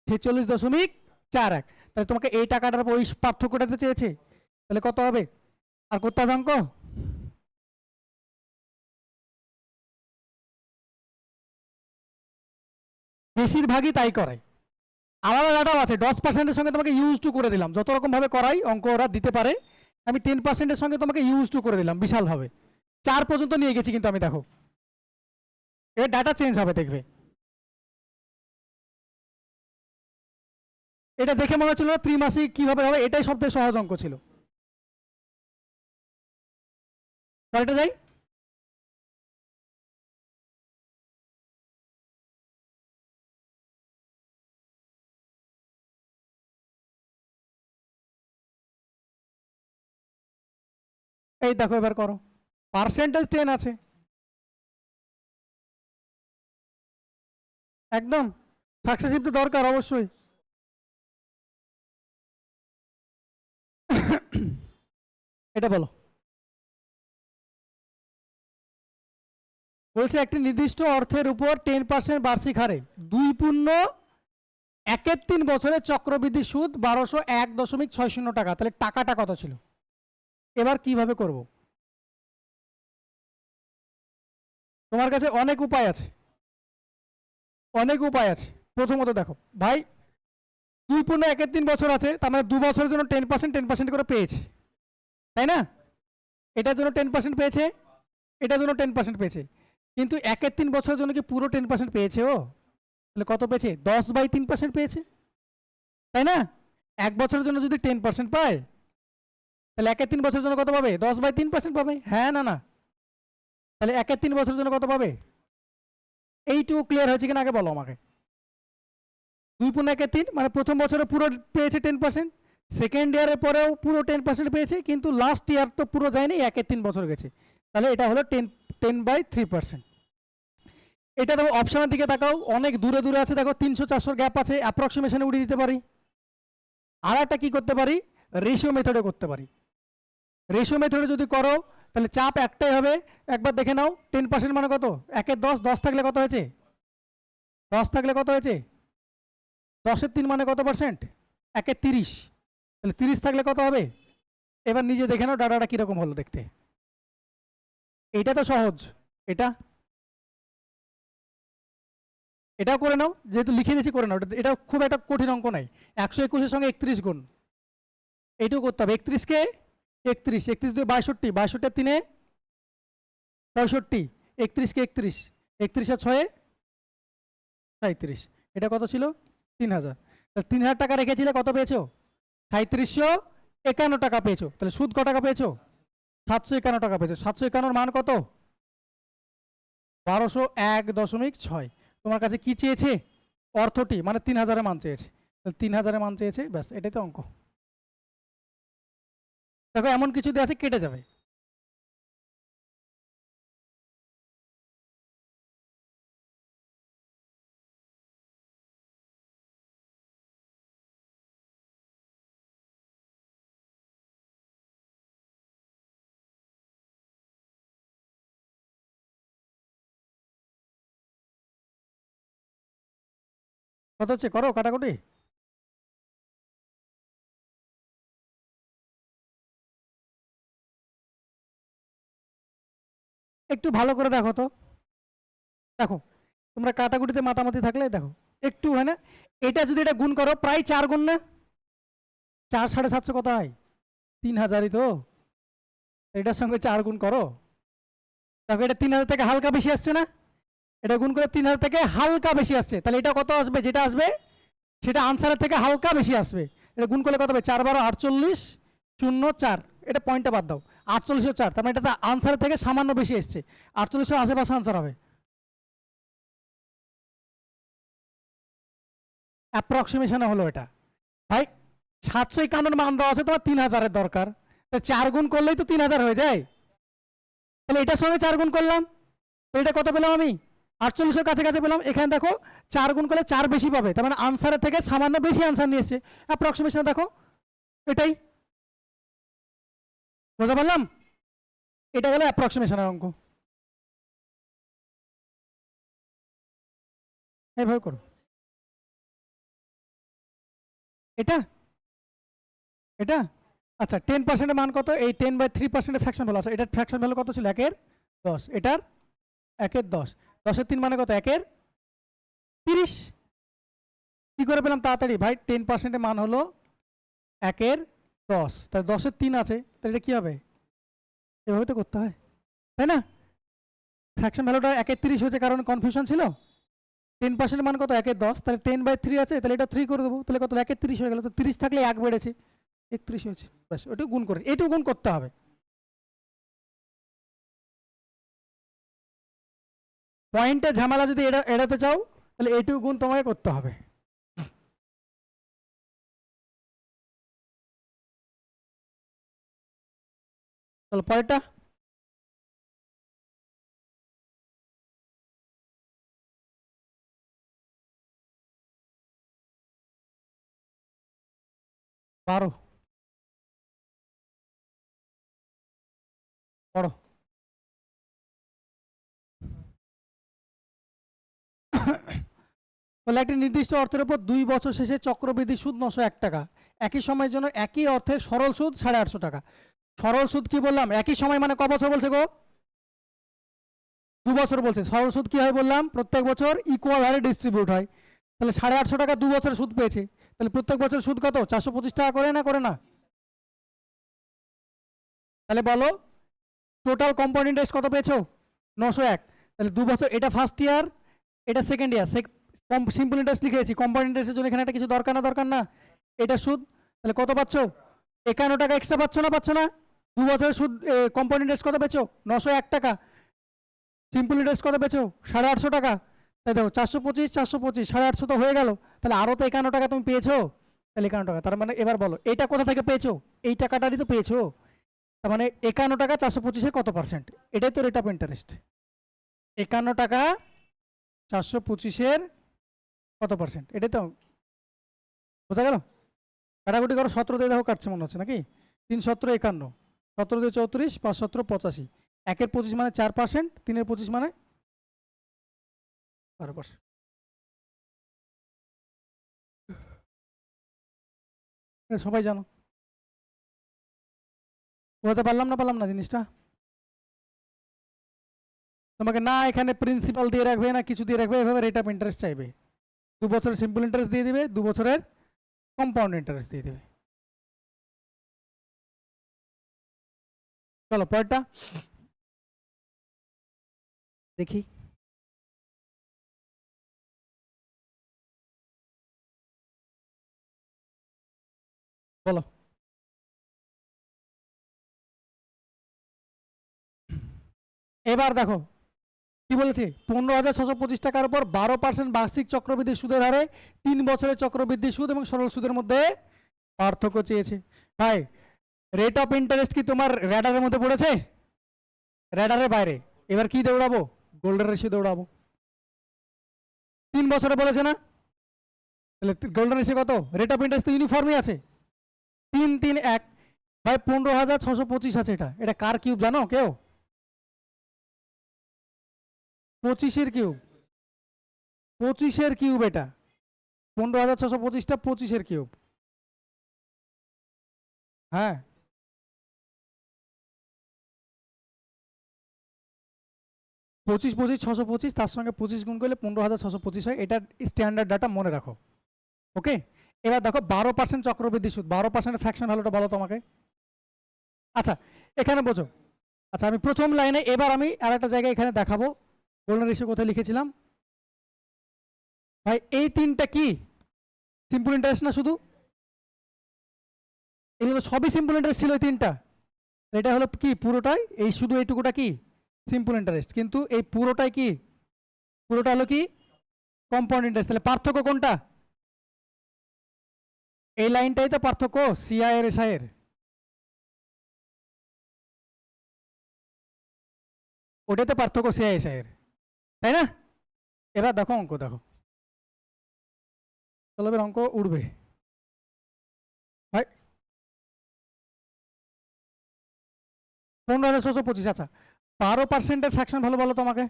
46.41। তাহলে তোমাকে এই টাকাটার ওই পার্থক্যটা তো চেয়েছে, তাহলে কত হবে? আর করতে হবে অঙ্ক? বেশিরভাগই তাই করে। আলাদা ডাটাও আছে, 10%-এর সঙ্গে তোমাকে ইউজ টু করে দিলাম, যত রকম ভাবে করাই অঙ্ক ওরা দিতে পারে। আমি 10%-এর সঙ্গে তোমাকে ইউজ টু করে দিলাম বিশালভাবে, 4 পর্যন্ত নিয়ে গেছি কিন্তু আমি। দেখো এর ডাটা চেঞ্জ হবে, দেখবে। এটা দেখে মনে হচ্ছিল ত্রিমাসিক কিভাবে হবে, এটাই সবথেকে সহজ অঙ্ক ছিল। পরেরটা যাই। এই দেখো এবার করো, পার্সেন্টেজ 10 আছে একদম। সাকসেসিভ তো দরকার অবশ্যই। এটা বলো, বলছে একটি নির্দিষ্ট অর্থের উপর 10% বার্ষিক হারে 2.13 বছরের চক্রবৃদ্ধি সুদ 1201.60 টাকা। তাহলে টাকাটা কত ছিল? এবার কিভাবে করব? তোমার কাছে অনেক উপায় আছে, অনেক উপায় আছে। প্রথমত দেখো ভাই, 2.13 বছর আছে, তার মানে 2 বছরের জন্য 10% করে পেয়েছে, তাই না? এটার জন্য 10% পেয়েছে, এটার জন্য 10% পেয়েছে, কিন্তু 1-3 বছরের জন্য কি পুরো 10% পেয়েছে ও? তাহলে কত পেয়েছে? 10/3% পেয়েছে, তাই না? 1 বছরের জন্য যদি 10% পায়, তাহলে 1-3 বছরের জন্য কত পাবে? 10/3% পাবে। হ্যাঁ না না? তাহলে 1-3 বছরের জন্য কত পাবে? এইটুকু ক্লিয়ার হয়েছে কিনা আগে বলো আমাকে। 2.13 মানে প্রথম বছরে পুরো পেয়েছে 10%, সেকেন্ড ইয়ারের পরেও পুরো 10% পেয়েছে, কিন্তু লাস্ট ইয়ার তো পুরো যায়নি, 1-3 বছর গেছে। তাহলে এটা হলো 10/3%। এটা দেখো অপশনের দিকে তাকাও, অনেক দূরে দূরে আছে, দেখো 300-400 গ্যাপ আছে, অ্যাপ্রক্সিমেশনে উড়িয়ে দিতে পারি। আর একটা কি করতে পারি? রেশিও মেথডে করতে পারি। রেশিও মেথডে যদি করো তাহলে চাপ একটাই হবে। একবার দেখে নাও 10% মানে কত? 1-10, 10 থাকলে কত হয়েছে? 10 থাকলে কত হয়েছে? 10-3 মানে কত পার্সেন্ট? 1-30। তাহলে 30 থাকলে কত হবে? এবার নিজে দেখে নাও ডাটাটা কিরকম হলো দেখতে। এটা তো সহজ, এটা এটাও করে নাও, যেহেতু লিখে দিয়েছি করে নাও। এটা খুব একটা কঠিন অঙ্ক নাই। 121-এর সঙ্গে 31 গুণ, এইটুকু করতে হবে। 31-কে 31, 31 2 62, 62 3 65, 31-কে 31, 31 আর 6 37। এটা কত ছিল? 3000। তাহলে 3000 টাকা রেখেছিলে, কত পেয়েছো? 3751 টাকা পেয়েছো। তাহলে সুদ ক টাকা পেয়েছো? 751 টাকা পেয়েছো। 751 মান কত? 1201.6। তোমার কাছে কি চেয়েছে? অর্থটি, মানে 3000-এর মান চেয়েছে। 3000-এর মান চেয়েছে, ব্যাস এটাই তো অঙ্ক। দেখো এমন কিছু দিয়ে আছে কেটে যাবে। কত হচ্ছে করো কাটাকুটি। একটু ভালো করে দেখো তো, দেখো তোমরা কাটাকুটিতে মাতামাতি থাকলে দেখো একটু, হয় না? এটা যদি এটা গুণ করো প্রায় 4 গুণ না, 4 750 কত হয়? 3000ই তো। এটার সঙ্গে 4 গুণ করো, দেখো এটা 3000 থেকে হালকা বেশি আসছে না? এটা গুণ করে 3000 থেকে হালকা বেশি আসছে, তাহলে এটা কত আসবে? যেটা আসবে সেটা আনসারের থেকে হালকা বেশি আসবে। এটা গুণ করলে কত হবে? 4 12 48 0 4, এটা পয়েন্টটা বাদ দাও, 4804, তার মানে এটা আনসারের থেকে সামান্য বেশি এসছে, 4800 আশেপাশে আনসার হবে। অ্যাপ্রক্সিমেশনে হলো এটা ভাই। 751 মান দেওয়া আছে, তোমার 3000-এর দরকার, তো 4 গুণ করলেই তো 3000 হয়ে যায়। তাহলে এটার সঙ্গে 4 গুণ করলাম, তো এটা কত পেলাম আমি? 4800-এর কাছাকাছি পেলাম। এখানে দেখো 4 গুণ করলে 4 বেশি পাবে, তার মানে আনসারের থেকে সামান্য বেশি আনসার নিয়ে এসছে। অ্যাপ্রক্সিমেশন দেখো এটাই, বুঝতে পারলাম? এটা গেল অ্যাপ্রক্সিমেশনের অঙ্ক। এইভাবে করো। এটা এটা আচ্ছা, 10%-এর মান কত? এই 10/3%-এর ফ্র্যাকশন ভ্যালু আছে, এটার ফ্র্যাকশন ভ্যালু কত ছিল? 1-এর 10, এটার 1-এর 10, 10-এর 3 মানে কত? 1-এর 30। কি করে পেলাম তাড়াতাড়ি ভাই? 10%-এর মান হলো 1-এর 10, তাহলে 10-এর 3 আছে, তাহলে এটা কি হবে? এভাবে তো করতে হয়, তাই না? ফ্র্যাকশন ভ্যালুটা 1-এর 30 হয়েছে কারণ কনফিউশন ছিল। 10% মান কত? 1-এর 10, তাহলে 10/3 আছে, তাহলে এটা 3 করে দেবো, তাহলে কত? 1-এর 30 হয়ে গেল, তো 30 থাকলে 1 বেড়েছে, 31 হয়েছে, ব্যাস ওইটুকু গুণ করে, এইটুকু গুণ করতে হবে। পয়েন্টে ঝামেলা যদি এড়াতে চাও তাহলে এইটুকু গুণ তোমাকে করতে হবে। তাহলে পরেরটা, পারো পড়ো। বলে একটি নির্দিষ্ট অর্থের উপর 2 বছর শেষে চক্রবৃদ্ধি সুদ 901 টাকা, একই সময়ের জন্য একই অর্থের সরল সুদ 850 টাকা। সরল সুদ কি বললাম? একই সময় মানে ক বছর বলছে গো? 2 বছর বলছে। সরল সুদ কি হয় বললাম? প্রত্যেক বছর ইকুয়াল হারে ডিস্ট্রিবিউট হয়। তাহলে 850 টাকা 2 বছর সুদ পেয়েছে, তাহলে প্রত্যেক বছর সুদ কত? 425 টাকা করে না, করে না? তাহলে বলো টোটাল কম্পাউন্ড ইন্টারেস্ট কত পেয়েছো? 901। তাহলে 2 বছর, এটা ফার্স্ট ইয়ার, এটা সেকেন্ড ইয়ার, সিম্পল ইন্টারেস্ট লিখেছি, কম্পাউন্ড ইন্টারেস্টের জন্য এখানে একটা কিছু দরকার না, দরকার না? এটা সুদ, তাহলে কত পাচ্ছ? 51 টাকা এক্সট্রা পাচ্ছ না, পাচ্ছ না? 2 বছরের সুদ, কম্পাউন্ড ইন্টারেস্ট কত পেয়েছো? 901 টাকা। সিম্পল ইন্টারেস্ট কত পেয়েছো? 850 টাকা। তাই দেখো 425 425 850 তো হয়ে গেল, তাহলে আরো তো 51 টাকা তুমি পেয়েছো। তাহলে 51 টাকা, তার মানে এবার বলো এটা কোথা থেকে পেয়েছো? এই টাকাটারই তো পেয়েছো, তার মানে 51 টাকা 425-এর কত পার্সেন্ট? এটাই তো রেট অফ ইন্টারেস্ট। 51 টাকা 425-এর কত পার্সেন্ট, এটাই তো, বোঝা গেল? কাটাকুটি করো, 17 দিয়ে দেখো কাটছে মনে হচ্ছে নাকি? 3 17 51, 17 দিয়ে 34, 5 17 85, 1-এর 25 মানে 4%, 3-এর 25 মানে 12%। সবাই জানো, বোঝাতে পারলাম না, পারলাম না জিনিসটা? তোমাকে না এখানে প্রিন্সিপাল দিয়ে রাখবে না কিছু দিয়ে রাখবে, এভাবে রেট অফ ইন্টারেস্ট চাইবে। 2 বছরের সিম্পল ইন্টারেস্ট দিয়ে দিবে, 2 বছরের কম্পাউন্ড ইন্টারেস্ট দিয়ে দেবে। চলো পরেরটা দেখি, বলো। এবার দেখো কি বলেছে? 15,625 টাকার উপর 12% বার্ষিক চক্রবৃদ্ধি সুদের হারে 3 বছরের চক্রবৃদ্ধি সুদ এবং সরল সুদের মধ্যে পার্থক্য চেয়েছে। ভাই রেট অফ ইন্টারেস্ট কি তোমার র্যাডারের মধ্যে পড়েছে? র্যাডারের বাইরে। এবার কি দৌড়াবো? Golden ratio দৌড়াবো। 3 বছরে বলেছে না? তাহলে গোল্ডেন রেশিও কত? রেট অফ ইন্টারেস্ট তো ইউনিফর্মই আছে, 3 3 1। ভাই 15,625 আছে। এটা এটা কার কিউব জানো কেউ? 25-এর কিউব। 25-এর কিউব এটা। 15,625টা 25-এর কিউব। হ্যাঁ, 25 25 625, তার সঙ্গে 25 গুণ করলে 15,625 হয়। এটার স্ট্যান্ডার্ড ডাটা মনে রাখো। ওকে, এবার দেখো 12% চক্রবৃদ্ধি সুদ, 12% ফ্র্যাকশন ভ্যালুটা বলো তোমাকে। আচ্ছা এখানে বোঝো। আচ্ছা আমি প্রথম লাইনে, এবার আমি আরেকটা জায়গায় এখানে দেখাবো গোল্ডেন রেশিও কোথায় লিখেছিলাম। ভাই এই তিনটা কি সিম্পল ইন্টারেস্ট না? শুধু এগুলো সবই সিম্পল ইন্টারেস্ট ছিল এই তিনটা। এটা হলো কি পুরোটাই, এই শুধু এইটুকুটা কি সিম্পল ইন্টারেস্ট, কিন্তু এই পুরোটাই কি, পুরোটা হলো কি কম্পাউন্ড ইন্টারেস্ট। তাহলে পার্থক্য কোনটা? এই লাইনটাই তো পার্থক্য সিআই এর এসআই এর, ওটাতে পার্থক্য সিআই এসআই এর, তাই না? এবার দেখো অঙ্ক দেখো, চলো এবার অঙ্ক উঠবে। ভাই 15,625। আচ্ছা 12%-এর ফ্র্যাকশন ভালো বলো তোমাকে।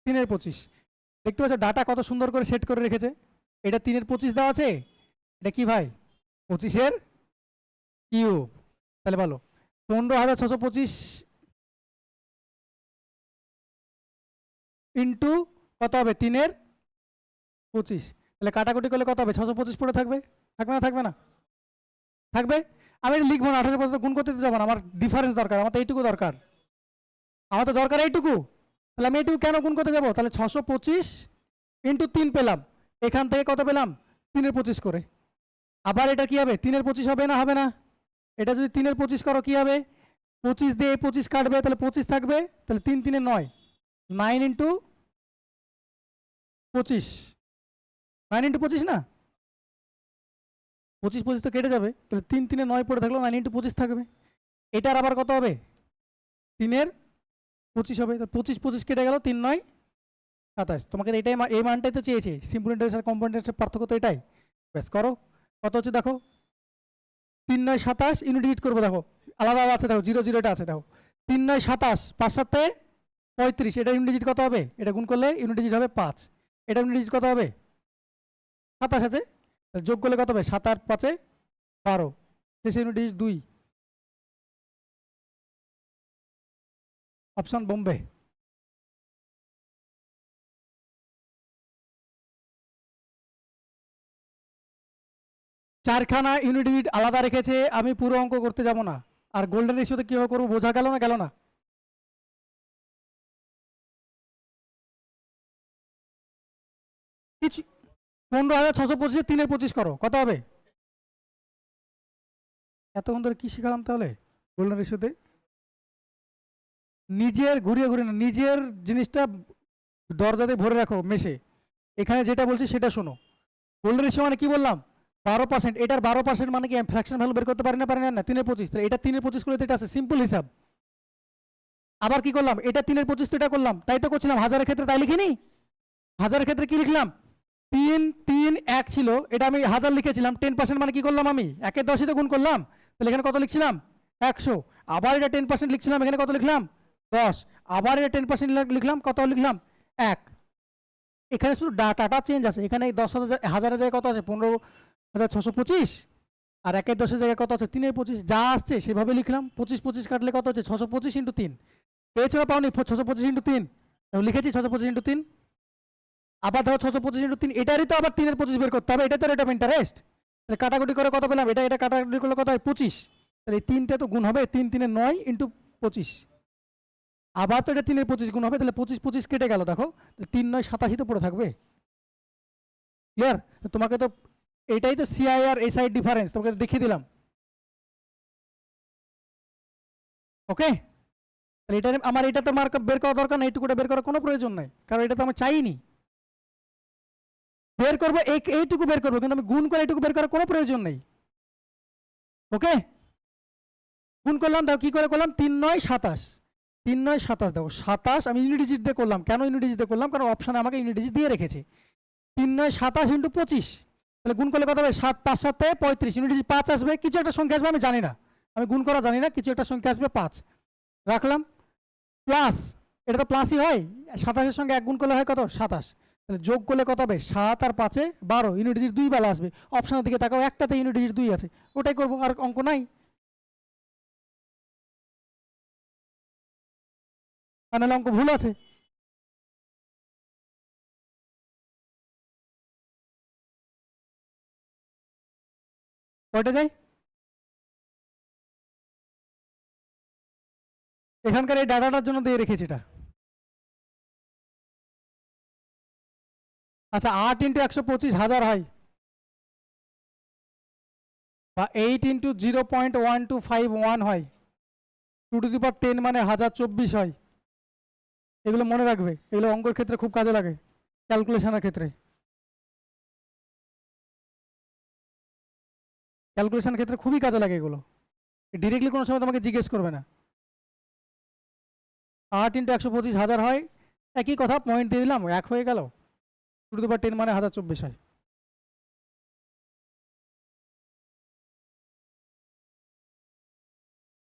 3-এর 25। দেখতে পাচ্ছ ডাটা কত সুন্দর করে সেট করে রেখেছে। এটা 3-এর 25 দেওয়া আছে, এটা কি ভাই 25-এর কিউব। তাহলে বলো 15,625 ইন্টু কত হবে 3-এর 25। তাহলে কাটাকুটি করলে কত হবে? 625 পড়ে থাকবে, থাকবে না? থাকবে না? থাকবে। আমি এটা লিখবো না, 18 পর্যন্ত গুণ করতে যাবো না, আমার ডিফারেন্স দরকার, আমার তো এইটুকু দরকার, আমার তো দরকার এইটুকু। তাহলে আমি এইটুকু কেন গুণ করতে যাবো? তাহলে 625 ইন্টু 3 পেলাম, এখান থেকে কত পেলাম? 3-এর 25 করে। আবার এটা কি হবে? 3-এর 25 হবে না? হবে না? এটা যদি 3-এর 25 করো কি হবে? 25 দিয়ে 25 কাটবে, তাহলে 25 থাকবে, তাহলে 3 3-এ 9, 9 ইন্টু 25, 9 ইন্টু 25 না, 25 25 তো কেটে যাবে, তাহলে 3 3-এ 9 পড়ে থাকলো, 9 ইন্টু 25 থাকবে। এটার আবার কত হবে? 3-এর 25 হবে, 25 25 কেটে গেল, 3 9 27। তোমাকে এটাই এই মানটাই তো চেয়েছে, সিম্পল ইন্টারেস্ট আর কম্পাউন্ড ইন্টারেস্টের পার্থক্য তো এটাই। ব্যাস করো, কত হচ্ছে দেখো, 3 9 27, ইউনিট ডিজিট করবো দেখো, আলাদা আলাদা আছে দেখো, 0 0 এটা আছে দেখো, 3 9 27, 5 7 35, এটা ইউনিট ডিজিট কত হবে? এটা গুণ করলে ইউনিট ডিজিট হবে 5, এটা ইউনিট ডিজিট কত হবে? 27 আছে, যোগ করলে কত হবে? 7 8 5 12, শেষে ইউনিট ডিজিট 2, অপশন বোম্বে। চারখানা ইউনিট ডিজিট আলাদা রেখেছে, আমি পুরো অঙ্ক করতে যাব না। আর গোল্ডেন রেশিওতে কিভাবে করবো বোঝা গেল না? গেল না? কিছু 15,625 3-এর 25 করো, কত হবে? এতক্ষণ ধরে কি শিখালাম তাহলে গোল্ডেন রেশিওতে? নিজের ঘুরিয়ে ঘুরিয়ে না, নিজের জিনিসটা দরজাতে ভরে রাখো মেশে, এখানে যেটা বলছি সেটা শোনো। গোল্ডেন রেশিও মানে কি বললাম? 12%। এটার 12% মানে কি আমি ফ্র্যাকশন ভ্যালু বের করতে পারি না? পারি না? 3-এর 25, তাহলে এটা 3-এর 25 করলে তো এটা আছে সিম্পল হিসাব। আবার কি করলাম? এটা 3-এর 25 তো এটা করলাম, তাই তো করছিলাম হাজারের ক্ষেত্রে, তাই লিখিনি? হাজারের ক্ষেত্রে কি লিখলাম? 3 3 1 ছিল, এটা আমি হাজার লিখেছিলাম, 10% মানে কি করলাম? আমি 1-এর 10 তো গুণ করলাম, তাহলে এখানে কত লিখছিলাম? 100। আবার এটা 10% লিখছিলাম, এখানে কত লিখলাম? 10। আবার এটা 10% লিখলাম, কত লিখলাম? 1। এখানে শুধু ডাটাটা চেঞ্জ আছে, এখানে 10,000 হাজারের জায়গায় কত আছে? 15,625, আর 1-এর 10-এর জায়গায় কত আছে? 3-এর 25, যা আসছে সেভাবে লিখলাম। 25 25 কাটলে কত হচ্ছে? 625 ইন্টু 3। পেয়েছো না পাওনি? 625 ইন্টু 3 লিখেছি, 625 ইন্টু 3। আবার ধরো 625 ইন্টু 3, এটারই তো আবার 3-এর 25 বের করতে হবে, এটা তো রেট অফ ইন্টারেস্ট। তাহলে কাটাকুটি করে কত পেলাম? এটা এটা কাটাকুটি করলে কত হয়? 25। তাহলে এই 3টা তো গুণ হবে, 3 3-এ 9 ইন্টু 25। আবার তো এটা 3-এর 25 গুণ হবে, তাহলে 25 25 কেটে গেল দেখো, 3 9 87 তো পড়ে থাকবে। ক্লিয়ার? তোমাকে তো এইটাই তো সিআই আর এসআই ডিফারেন্স তোমাকে দেখিয়ে দিলাম। ওকে, তাহলে এটা আমার এটা তো মার্ক বের করা দরকার নেই, এইটুকুটা বের করার কোনো প্রয়োজন নাই, কারণ এটা তো আমি চাইনি। বের করবো এইটুকু বের করবো, কিন্তু আমি গুণ করে এইটুকু বের করার কোনো প্রয়োজন নেই। ওকে, গুণ করলাম, দাও কি করে করলাম, 3 9 27, 3 9 27 দাও 27, আমি ইউনিট ডিজিট দিয়ে করলাম। কেন ইউনিট ডিজিট দিয়ে করলাম, কারণ অপশানে আমাকে ইউনিট ডিজিট দিয়ে রেখেছে। 3 9 27 ইন্টু 25, তাহলে গুণ করলে কত হবে, 7 5 7 35, ইউনিট ডিজিট 5 আসবে, কিছু একটা সংখ্যা আসবে, আমি জানি না, আমি গুণ করা জানি না, কিছু একটা সংখ্যা আসবে 5 রাখলাম। প্লাস এটা তো প্লাসই হয়, 27-এর সঙ্গে 1 গুণ করলে হয় কত, 27, তাহলে যোগ করলে কত হবে, 7 আর 5 12, ইউনিট ডিজিট 2 বেলা আসবে। অপশনের দিকে তাকাও, একটাতে ইউনিট ডিজিট 2 আছে, ওটাই করবো, আর অঙ্ক নাই। নাহলে অঙ্ক ভুল আছে। কয়টা যাই, এখানকার এই ডাটাটার জন্য দিয়ে রেখেছি এটা। আচ্ছা 8 ইন্টু 125,000 হয়, বা 8 ইন্টু 0.1251 হয়, 2 টু দি পাওয়ার 10 মানে 1024 হয়। এগুলো মনে রাখবে, এগুলো অঙ্কের ক্ষেত্রে খুব কাজে লাগে, ক্যালকুলেশনের ক্ষেত্রে। ক্যালকুলেশনের ক্ষেত্রে খুবই কাজে লাগে এগুলো, ডিরেক্টলি কোনো সময় তোমাকে জিজ্ঞেস করবে না। 8 ইন্টু 125,000 হয়, একই কথা, পয়েন্ট দিয়ে দিলাম, 1 হয়ে গেল, 2 টু দি পাওয়ার 10 মানে 1024 হয়।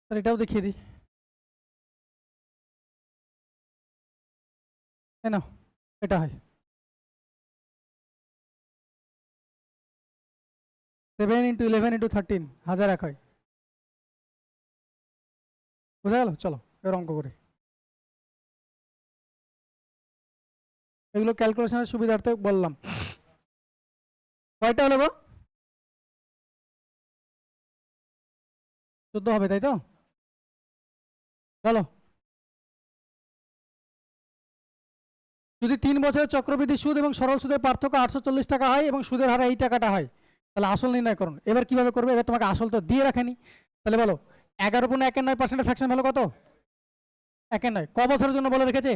তাহলে এটাও দেখিয়ে দিই, তাই না, এটা হয় 7 ইন্টু 11 ইন্টু 13, 1001 হয়। বোঝা গেল, চলো এবার অঙ্ক করে। এগুলো ক্যালকুলেশনের সুবিধার্থে বললাম। কয়টা হলো গো, 14 হবে তাই তো, বলো। যদি 3 বছরের চক্রবৃদ্ধি সুদ এবং সরল সুদের পার্থক্য 840 টাকা হয় এবং সুদের হার এই টাকাটা হয়, তাহলে আসল নির্ণয় করুন। এবার কিভাবে করবে, এবার তোমাকে আসল তো দিয়ে রাখেনি, তাহলে বলো 11.9% ফ্র্যাকশন ভ্যালু কত, 1/9, ক বছরের জন্য বলে রেখেছে,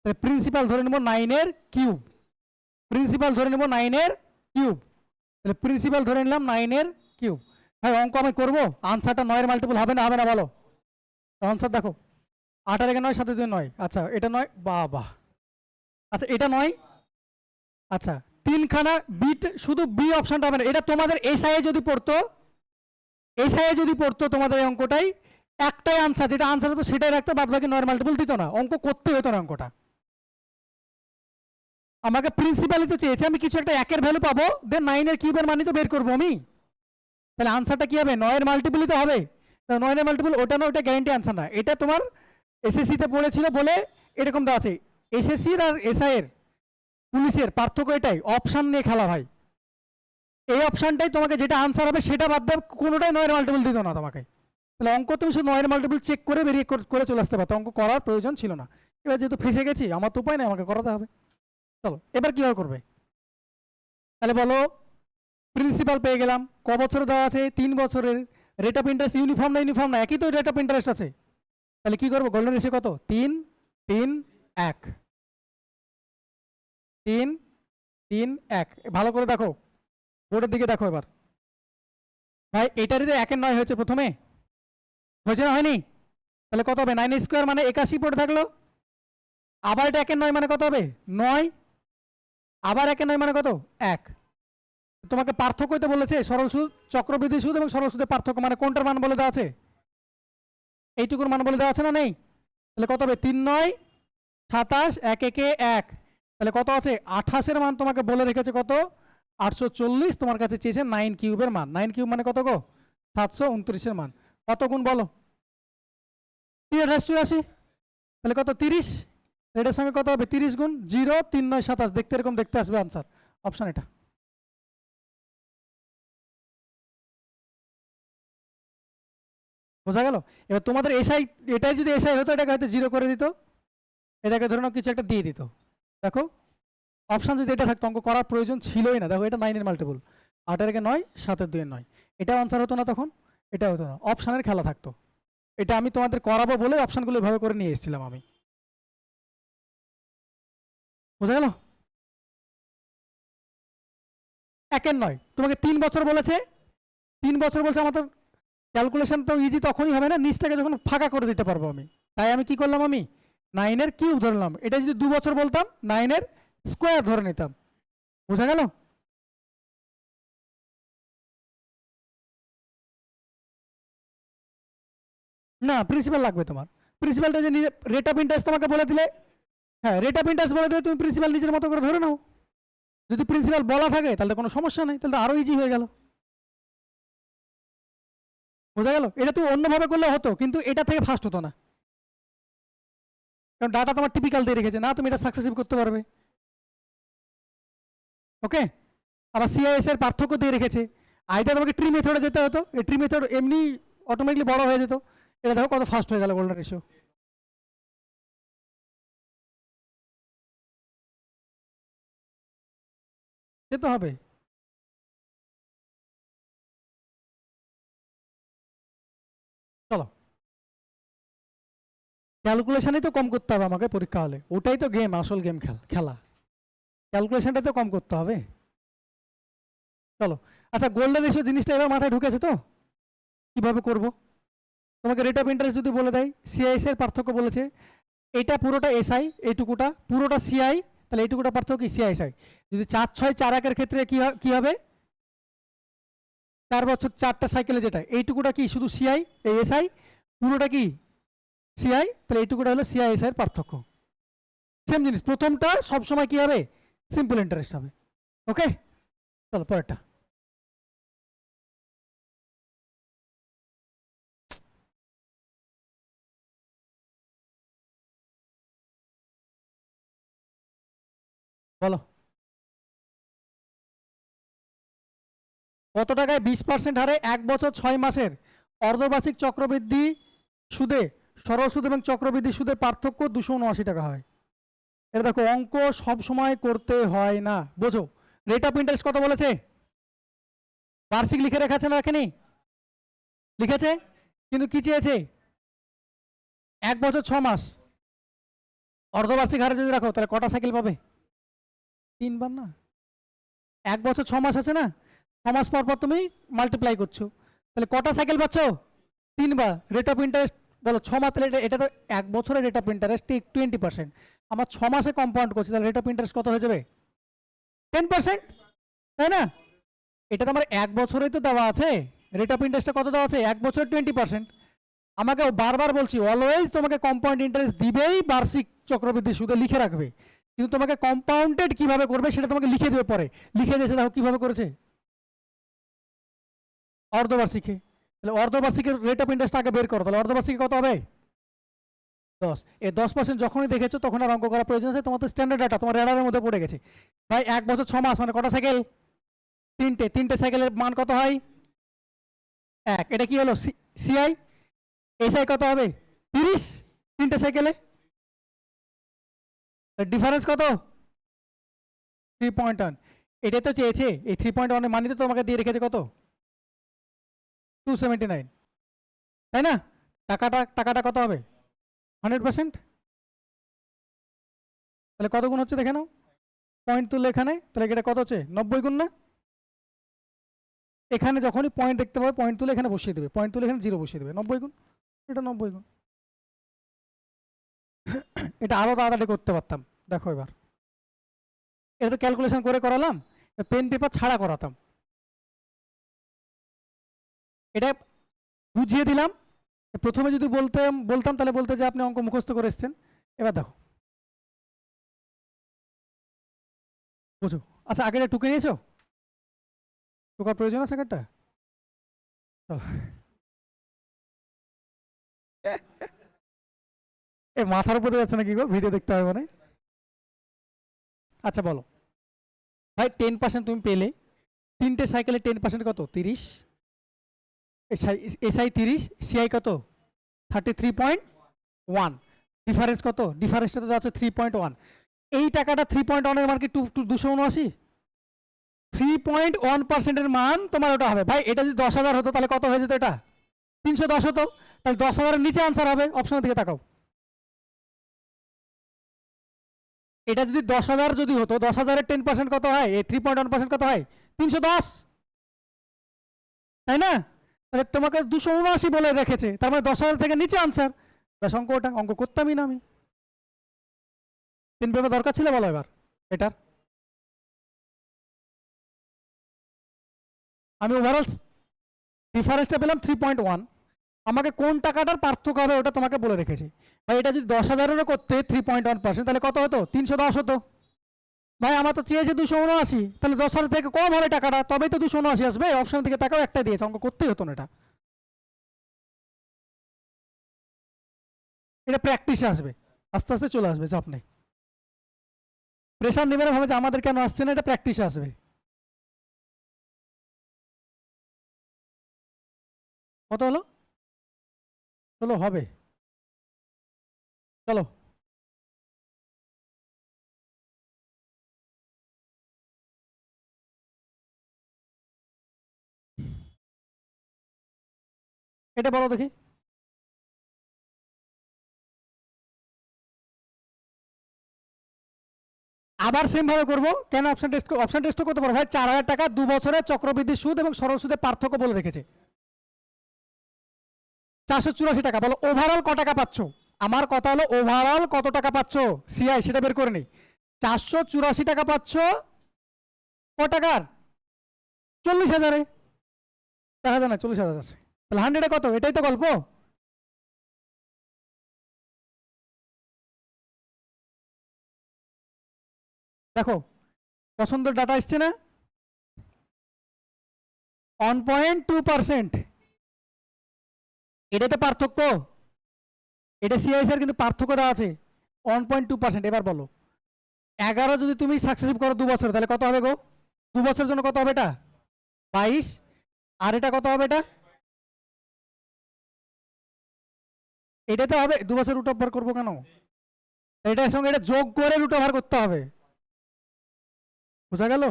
তাহলে প্রিন্সিপাল ধরে নেবো 9 এর কিউব, প্রিন্সিপাল ধরে নেবো 9 এর কিউব, তাহলে প্রিন্সিপাল ধরে নিলাম 9 এর কিউব। ভাই অঙ্ক আমি করবো, আনসারটা 9 এর মাল্টিপল হবে না, হবে না বলো, আনসার দেখো, 8 আর 9 7 2 9, আচ্ছা এটা 9, বাহ, আচ্ছা এটা 9, আচ্ছা 3খানা বিট, শুধু বি অপশনটা হবে না, এটা তোমাদের এসআই যদি পড়তো, এসআই যদি পড়তো তোমাদের এই অঙ্কটাই, একটাই আনসার, যেটা আনসার হতো সেটাই রাখতো, বাদ বাকি 9 এর মাল্টিপল দিত না, অঙ্ক করতে হতো না অঙ্কটা। আমাকে প্রিন্সিপালই তো চেয়েছে, আমি কিছু একটা 1 এর ভ্যালু পাবো, দেন 9 এর কিউবের মানই তো বের করবো আমি, তাহলে আনসারটা কি হবে, 9 এর মাল্টিপলই তো হবে। 9 এর মাল্টিপল ওটা না, ওটা গ্যারান্টি আনসার না, এটা তোমার এসএসসি তে পড়েছিল বলে এরকম দেওয়া আছে। এসএসসি আর এসআই এর, পুলিশের পার্থক্য এটাই, অপশন নিয়ে খেলা ভাই, এই অপশনটাই তোমাকে যেটা আনসার হবে সেটা বাদ দেবে, কোনোটাই 9 এর মাল্টিপল দিত না তোমাকে, তাহলে অঙ্ক তুমি শুধু 9 এর মাল্টিপল চেক করে বেরিয়ে করে চলে আসতে পারতো, অঙ্ক করার প্রয়োজন ছিল না। এবার যেহেতু ফেসে গেছি, আমার তো উপায় নেই, আমাকে করাতে হবে। চলো এবার কিভাবে করবে, তাহলে বলো, প্রিন্সিপাল পেয়ে গেলাম, ক বছরে দেওয়া আছে, 3 বছরের, রেট অফ ইন্টারেস্ট ইউনিফর্ম না ইউনিফর্ম না, একই তো রেট অফ ইন্টারেস্ট আছে, তাহলে কি করবো, গোল্ডেন রেশিও কত, 3 3 1, 3 3 1, ভালো করে দেখো, বোর্ডের দিকে দেখো এবার। ভাই এটারই তো 1 এর 9 হয়েছে প্রথমে, হয়েছে না হয়নি, তাহলে কত হবে, 9 স্কোয়ার মানে 81 পড়ে থাকলো, আবার এটা 1 এর 9 মানে কত হবে, 9, আবার 1 এর 9 মানে কত, 1। তোমাকে পার্থক্য তো বলেছে, সরল সুদ, চক্রবৃদ্ধি সুদ এবং সরল সুদের পার্থক্য, মানে কোনটার মান বলে দেওয়া আছে, এইটুকুর মান বলে দেওয়া আছে না নেই, তাহলে কত হবে, 3 9 27, 1 1 1, তাহলে কত আছে, 28 এর মান তোমাকে বলে রেখেছে কত, 840, তোমার কাছে চেয়েছে 9 কিউবের মান, 9 কিউব মানে কত গো, 729 এর মান, কত গুণ বলো, 388, তাহলে কত 30, এটার সঙ্গে কত হবে, 30 গুণ 0 3 9 27, দেখতে এরকম দেখতে আসবে আনসার, অপশন এটা। বোঝা গেল, এবার তোমাদের এসআই, এটাই যদি এসআই হতো, এটাকে হয়তো 0 করে দিত, এটাকে ধরে নাও কিছু একটা দিয়ে দিত, দেখো অপশন যদি এটা থাকতো, অঙ্ক করার প্রয়োজন ছিলই না, দেখো এটা 9 এর মাল্টিপল, 8 এর 9 7 এর 2 এর 9, এটা আনসার হতো না তখন, এটা হতো না, অপশনের খেলা থাকতো। এটা আমি তোমাদের করাবো বলে অপশনগুলো এভাবে করে নিয়ে এসেছিলাম আমি। বোঝা গেল? একের নয়, তোমাকে 3 বছর বলেছে, 3 বছর বলছে, আমার তো ক্যালকুলেশন তো ইজি তখনই হবে না, নিচটাকে যখন ফাঁকা করে দিতে পারবো আমি। তাই আমি কি করলাম, আমি 9 এর কিউব ধরলাম। এটা যদি 2 বছর বলতাম 9 এর স্কোয়ার ধরে নিতাম। বোঝা গেল? না, প্রিন্সিপাল লাগবে তোমার। প্রিন্সিপালটা যে রেট অফ ইন্টারেস্ট তোমাকে বলে দিলে, হ্যাঁ রেট অফ ইন্টারেস্ট বলে দিলে তুমি প্রিন্সিপাল নিজের মতো করে ধরে নাও। যদি প্রিন্সিপাল বলা থাকে তাহলে কোনো সমস্যা নেই, তাহলে তো আরো ইজি হয়ে গেল। বোঝা গেল? এটা তুই অন্যভাবে করলে হতো, কিন্তু এটা থেকে ফার্স্ট হতো না, কারণ ডাটা তোমার টিপিক্যাল দিয়ে রেখেছে না, তুমি এটা সাকসেসিভ করতে পারবে। ওকে, আবার সিআইএস এর পার্থক্য দিয়ে রেখেছে। আইদার তোমাকে ট্রি মেথডে যেতে হতো, এই ট্রি মেথড এমনি অটোমেটিকলি বড় হয়ে যেত। এটা দেখো কত ফাস্ট হয়ে গেল গোল্ডেন রেশিও। যেতে হবে। চলো, ক্যালকুলেশনই তো কম করতে হবে আমাকে পরীক্ষা হলে, ওটাই তো গেম, আসল গেম খেলা। ক্যালকুলেশনটা তো কম করতে হবে। চলো, আচ্ছা গোল্ডেন রেশিও জিনিসটা এবার মাথায় ঢুকেছে তো কিভাবে করব? তোমাকে রেট অফ ইন্টারেস্ট যদি বলে দেয়, সিআইএস এর পার্থক্য বলেছে, এটা পুরোটা এসআই, এইটুকুটা পুরোটা সিআই, তাহলে এইটুকুটা পার্থক্য কি সিআইএসআই। যদি 4-6-4-1 ক্ষেত্রে কি হবে, 4 বছর 4টা সাইকেলে যেটা, এইটুকুটা কি শুধু সিআই, এই এসআই পুরোটা কি সিআই, তাহলে এইটুকুটা হলো সিআইএসআই এর পার্থক্য। সেম জিনিস, প্রথমটা সবসময় কি হবে, সিম্পল ইন্টারেস্ট হবে। ওকে, চলো পরেরটা। বলো, কত টাকায় 20% হারে 1 বছর 6 মাসের অর্ধবার্ষিক চক্রবৃদ্ধি সুদে, সরল সুদ এবং চক্রবৃদ্ধি সুদের পার্থক্য 279 টাকা হয়? এটা দেখো, অঙ্ক সব সময় করতে হয় না, বোঝো। রেট অফ ইন্টারেস্ট কত বলেছে, বার্ষিক লিখে রেখেছে না, রাখেনি? লিখেছে, কিন্তু কি চেয়েছে, 1 বছর 6 মাস অর্ধবার্ষিক হারে যদি রাখো তাহলে কটা সাইকেল পাবে? 3 বার না, 1 বছর 6 মাস আছে না, 6 মাস পর পর তুমি মাল্টিপ্লাই করছো, তাহলে কটা সাইকেল পাচ্ছ? 3 বার। রেট অফ ইন্টারেস্ট বলো 6 মাস, তাহলে এটা তো 1 বছরের রেট অফ ইন্টারেস্ট 20%, আমার 6 মাসে কম্পাউন্ড করছে, তাহলে রেট অফ ইন্টারেস্ট কত হয়ে যাবে? 10%, তাই না? এটা তো আমার 1 বছরেই তো দেওয়া আছে, রেট অফ ইন্টারেস্টটা কত দেওয়া আছে, 1 বছর 20%। আমাকে বারবার বলছি অলওয়েজ তোমাকে কম্পাউন্ড ইন্টারেস্ট দিবেই, বার্ষিক চক্রবৃদ্ধি সুদে লিখে রাখবে, কিন্তু তোমাকে কম্পাউন্ডেড কিভাবে করবে সেটা তোমাকে লিখে দেবে পরে। লিখে দিয়েছে, দেখো কিভাবে করেছে, অর্ধবার্ষিকে। তাহলে অর্ধবার্ষিকের রেট অফ ইন্টারেস্ট আগে বের করো, তাহলে অর্ধবার্ষিকে কত হবে? 10। এই 10% যখনই দেখেছো তখন আর অঙ্ক করার প্রয়োজন আছে, তোমার তো স্ট্যান্ডার্ড ডাটা তোমার রেডারের মধ্যে পড়ে গেছে। ভাই 1 বছর 6 মাস মানে কটা সাইকেল? 3টে সাইকেলের মান কত হয়? 1। এটা কি হলো, সিআই। এসআই কত হবে? 30, 3টে সাইকেলে। ডিফারেন্স কত? 3.1। এটাই তো চেয়েছে, এই 3.1 মানিতে তোমাকে দিয়ে রেখেছে কত? 279, তাই না? টাকাটা কত হবে? 100%। তাহলে কত গুণ হচ্ছে দেখে নাও, পয়েন্ট তুললে এখানে, তাহলে এটা কত হচ্ছে, 90 গুণ না? এখানে যখনই পয়েন্ট দেখতে পাবে পয়েন্ট তুলে এখানে বসিয়ে দেবে, পয়েন্ট তুলে এখানে 0 বসিয়ে দেবে, 90 গুণ, এটা 90 গুণ। এটা আরো তাড়াতাড়ি করতে পারতাম, দেখো এবার এটা তো ক্যালকুলেশন করে করালাম, পেন পেপার ছাড়া করাতাম। এটা বুঝিয়ে দিলাম, প্রথমে যদি বলতাম তাহলে বলতে যে আপনি অঙ্ক মুখস্থ করে এসছেন। এবার দেখো, বুঝো। আচ্ছা, আগেটা টুকে নিয়েছো? টুকার প্রয়োজন আছে আগেরটা? চলো, এ মাথার উপরে যাচ্ছে না কি গো, ভিডিও দেখতে হবে মানে। আচ্ছা বলো ভাই, 10% তুমি পেলে, 3টে সাইকেলে 10% কত? 30। এসআই 30, সিআই কত? 33.1। ডিফারেন্স কত? ডিফারেন্সটা তো আছে 3.1। এই টাকাটা 3.1 এর মান কি 279? 3.1% এর মান তোমার ওটা হবে। ভাই এটা যদি 10,000 হতো তাহলে কত হয়ে যেত, এটা 310 হতো। তাহলে 10,000-এর নিচে আনসার হবে, অপশনের দিকে তাকাও। এটা যদি 10,000 যদি হতো, 10,000-এর 10% কত হয়, এই 3.1% কত হয়, 310, তাই না? তাহলে তোমাকে 279 বলে রেখেছে, তার মানে 10,000 থেকে নিচে আনসার। ব্যাস, অঙ্কটা অঙ্ক করতামই না আমি। 3 পেপার দরকার ছিল বলো এবার এটার। আমি ওভারঅল ডিফারেন্সটা পেলাম 3.1। আমাকে কোন টাকাটার পার্থক্য হবে ওটা তোমাকে বলে রেখেছি। ভাই এটা যদি 10,000-এরও করতে 3.1%, তাহলে কত হতো, 310 হতো। ভাই আমার তো চেয়েছে 279, তাহলে 10,000 থেকে কম হবে টাকাটা, তবেই তো 279 আসবে। অপশনের দিকে তাকাও, একটাই দিয়েছে, অঙ্ক করতেই হতো না এটা। এটা প্র্যাকটিসে আসবে, আস্তে আস্তে চলে আসবে, চাপ নেই। প্রেশার নেবে না ভাবে যে আমাদের কেন আসছে না, এটা প্র্যাকটিসে আসবে। কত হলো? চলো হবে, চলো। এটা বলো দেখি। আবার সেম ভাবে করবো কেন, অপশন টেস্ট, অপশন টেস্ট করতে পারো ভাই। 4,000 টাকা 2 বছরের চক্রবৃদ্ধি সুদ এবং সরল সুদের পার্থক্য বলে রেখেছে 484 টাকা। বলো ওভারঅল ক টাকা পাচ্ছ। আমার কথা হলো ওভারঅল কত টাকা পাচ্ছ, সিআই সেটা বের করে নেই। 484 টাকা পাচ্ছ ক টাকার, 40,000-এ। দেখা যায় না, 40,000 আছে, তাহলে 100-এ কত, এটাই তো গল্প। দেখো পছন্দের ডাটা এসছে না, 1.2%। এটাই তো পার্থক্য, এটা সিআইসিআর কিন্তু পার্থক্য দেওয়া আছে 1.2%। এবার বলো 11 যদি তুমি সাকসেসিভ করো 2 বছর, তাহলে কত হবে গো, 2 বছরের জন্য কত হবে এটা, 22। আর এটা কত হবে, এটাতে হবে 2 বছর রুট ওভার করবো কেন, এটার সঙ্গে এটা যোগ করে রুট ওভার করতে হবে, বোঝা গেল?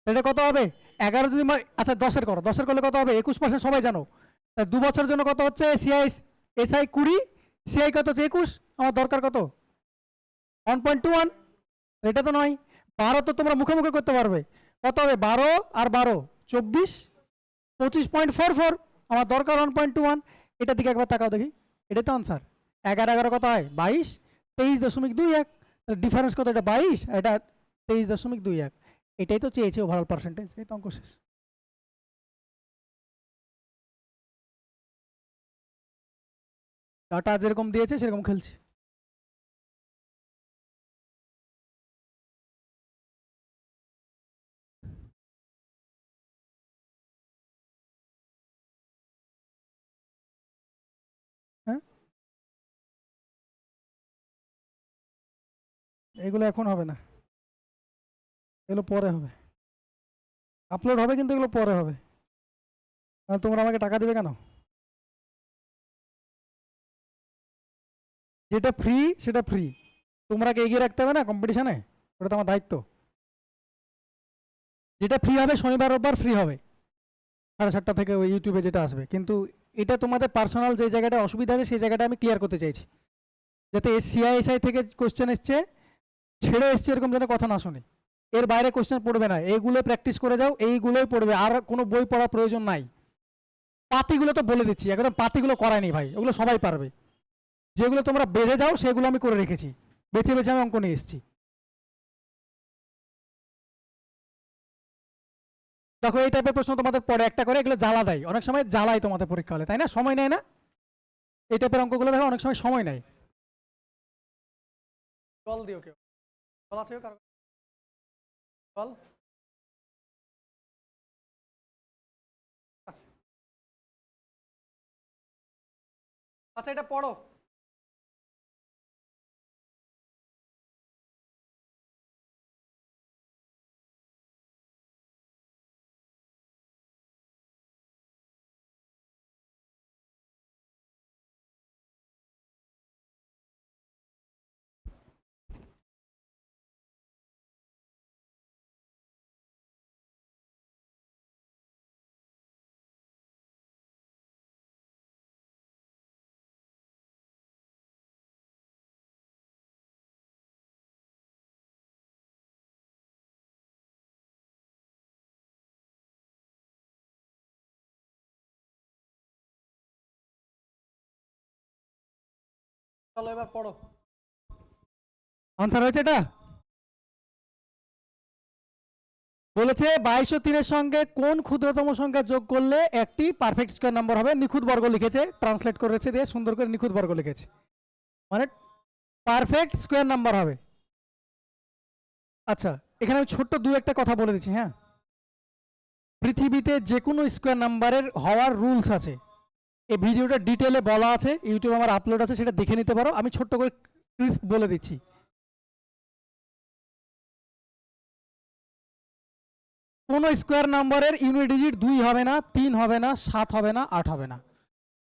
এটা কত হবে, 11 যদি আচ্ছা 10-এর করো, 10-এর করলে কত হবে, 21%, সবাই জানো। 2 বছরের জন্য কত হচ্ছে, সিআই এসআই 20, সিআই কত হচ্ছে 21, আমার দরকার কত 1.21। এটা তো নয়, 12 তো তোমরা মুখে মুখে করতে পারবে, কত হবে 12 আর 12 24, 25.44, আমার দরকার 1.21। এটার দিকে একবার তাকাও দেখি, এটাই তো আনসার। 11 11 কত হয় 22, 23.21, ডিফারেন্স কত, এটা 22, এটা 23.21। এটাই তো চেয়েছে ওভারঅল পার্সেন্টেজ, এই তো অঙ্ক শেষ। ডাটা যেরকম দিয়েছে সেরকম খেলছি। হ্যাঁ, এগুলো এখন হবে না, এগুলো পরে হবে, আপলোড হবে কিন্তু এগুলো পরে হবে। তাহলে তোমরা আমাকে টাকা দিবে কেন? যেটা ফ্রি সেটা ফ্রি, তোমরা এগিয়ে রাখতে হবে না কম্পিটিশনে, ওটা তো আমার দায়িত্ব। যেটা ফ্রি হবে শনিবার রোববার ফ্রি হবে, 7:30 থেকে ওই ইউটিউবে যেটা আসবে। কিন্তু এটা তোমাদের পার্সোনাল যে জায়গাটা অসুবিধা আছে সেই জায়গাটা আমি ক্লিয়ার করতে চাইছি, যাতে সিআইএসআই থেকে কোশ্চেন এসছে ছেড়ে এসছে এরকম যেন কথা না শুনি। এর বাইরে কোশ্চেন পড়বে না, এইগুলো প্র্যাকটিস করে যাও, এইগুলোই পড়বে, আর কোনো বই পড়ার প্রয়োজন নাই। পাতিগুলো তো বলে দিচ্ছি, একদম পাতিগুলো করায়নি ভাই, ওগুলো সবাই পারবে। যেগুলো তোমরা বেঁধে যাও সেগুলো আমি করে রেখেছি, বেছে বেছে আমি অঙ্ক নিয়ে এসেছি। দেখো এই টাইপের প্রশ্ন তোমাদের পরে একটা করে, এগুলো জ্বালা দেয় অনেক সময়, জ্বালাই তোমাদের পরীক্ষা হলে, তাই না, সময় নেয় না। এই টাইপের অঙ্কগুলো দেখো অনেক সময় সময় নেয়। জল দিও কেউ, জল আছে কারো, জল। আচ্ছা, আচ্ছা এটা পড়ো। চলো এবার পড়ো। আনসার হয়েছে এটা? বলেছে 22 ও 3 এর সঙ্গে কোন ক্ষুদ্রতম সংখ্যা যোগ করলে একটি পারফেক্ট স্কয়ার নাম্বার হবে। নিখুঁত বর্গ লিখেছে, ট্রান্সলেট করেছে দিয়ে সুন্দর করে নিখুঁত বর্গ লিখেছে, মানে পারফেক্ট স্কয়ার নাম্বার হবে। আচ্ছা, এখানে আমি ছোট্ট দু একটা কথা বলে দিচ্ছি। হ্যাঁ, পৃথিবীতে যে কোনো স্কয়ার নাম্বারের হওয়ার রুলস আছে, এই ভিডিওটা ডিটেলে বলা আছে, ইউটিউবে আমার আপলোড আছে, সেটা দেখে নিতে পারো। আমি ছোট্ট করে ক্রিস্প বলে দিচ্ছি। কোনো স্কোয়ার নাম্বারের ইউনিট ডিজিট 2 হবে না, 3 হবে না, 7 হবে না, 8 হবে না,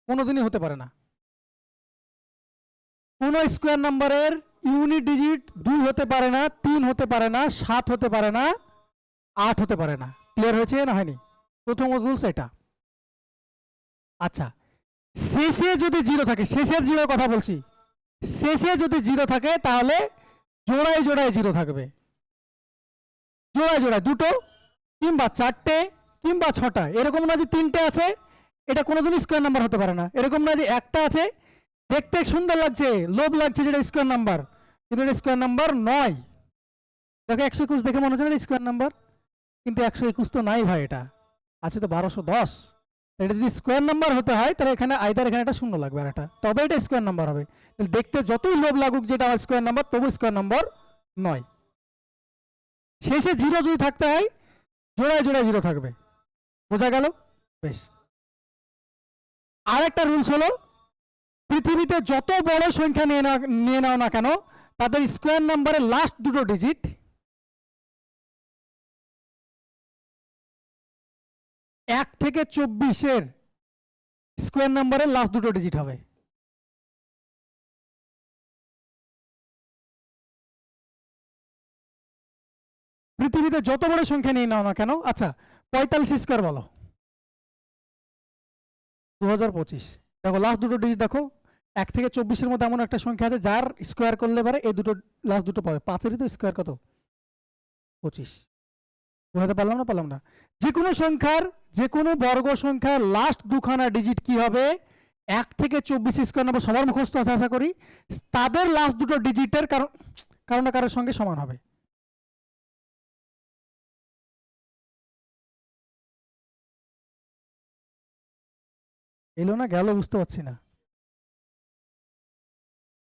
কোনোদিনই হতে পারে না। কোনো স্কোয়ার নাম্বারের ইউনিট ডিজিট 2 হতে পারে না, 3 হতে পারে না, 7 হতে পারে না, 8 হতে পারে না। ক্লিয়ার হয়েছে না হয়নি? প্রথম রুলস এটা। আচ্ছা, শেষে যদি জিরো থাকে, শেষের জিরোর কথা বলছি, শেষে যদি জিরো থাকে তাহলে জোড়ায় জোড়ায় জিরো থাকবে, জোড়ায় জোড়ায় দুটো কিংবা চারটে কিংবা ছটা। এরকম না যে তিনটে আছে, এটা কোনোদিন স্কোয়ার নাম্বার হতে পারে না। এরকম না যে একটা আছে, দেখতে সুন্দর লাগছে, লোভ লাগছে, যেটা স্কোয়ার নাম্বার, কিন্তু এটা স্কোয়ার নাম্বার নয়। দেখো 121 দেখে মনে হচ্ছে না স্কোয়ার নাম্বার, কিন্তু 121 তো নাই ভাই, এটা আছে তো 1210। এটা যদি স্কোয়ার নাম্বার হতে হয় তাহলে এখানে আইদার এখানে একটা শূন্য লাগবে আর একটা, তবে এটা স্কোয়ার নাম্বার হবে। দেখতে যতই লোভ লাগুক যেটা আমার স্কোয়ার নাম্বার, তবু স্কোয়ার নাম্বার নয়। শেষে জিরো যদি থাকতে হয়, জোড়ায় জোড়ায় জিরো থাকবে। বোঝা গেল? বেশ। আর একটা রুলস হলো, পৃথিবীতে যত বড় সংখ্যা নিয়ে নাও না কেন, তাদের স্কোয়ার নাম্বারের লাস্ট দুটো ডিজিট 1 থেকে 24-এর স্কোয়ার নাম্বারের লাস্ট দুটো ডিজিট হবে। পৃথিবীতে যত বড় সংখ্যা নিয়ে নাও না কেন। আচ্ছা, 45 স্কোয়ার বলো, 2025। দেখো লাস্ট দুটো ডিজিট দেখো, 1 থেকে 24-এর মধ্যে এমন একটা সংখ্যা আছে যার স্কোয়ার করলে পারে এই দুটো লাস্ট দুটো পাবে। 5-এরই তো স্কোয়ার কত? 25। বোঝাতে পারলাম না? যে কোনো সংখ্যার, যে কোনো বর্গ সংখ্যার লাস্ট দুখানা ডিজিট কি হবে? 1 থেকে 24 স্কোয়ার নাম্বার সবার মুখস্থ আছে আশা করি, তাদের লাস্ট দুটো ডিজিটের কারণ না কারোর সঙ্গে সমান হবে। এলো না গেল বুঝতে পারছি না।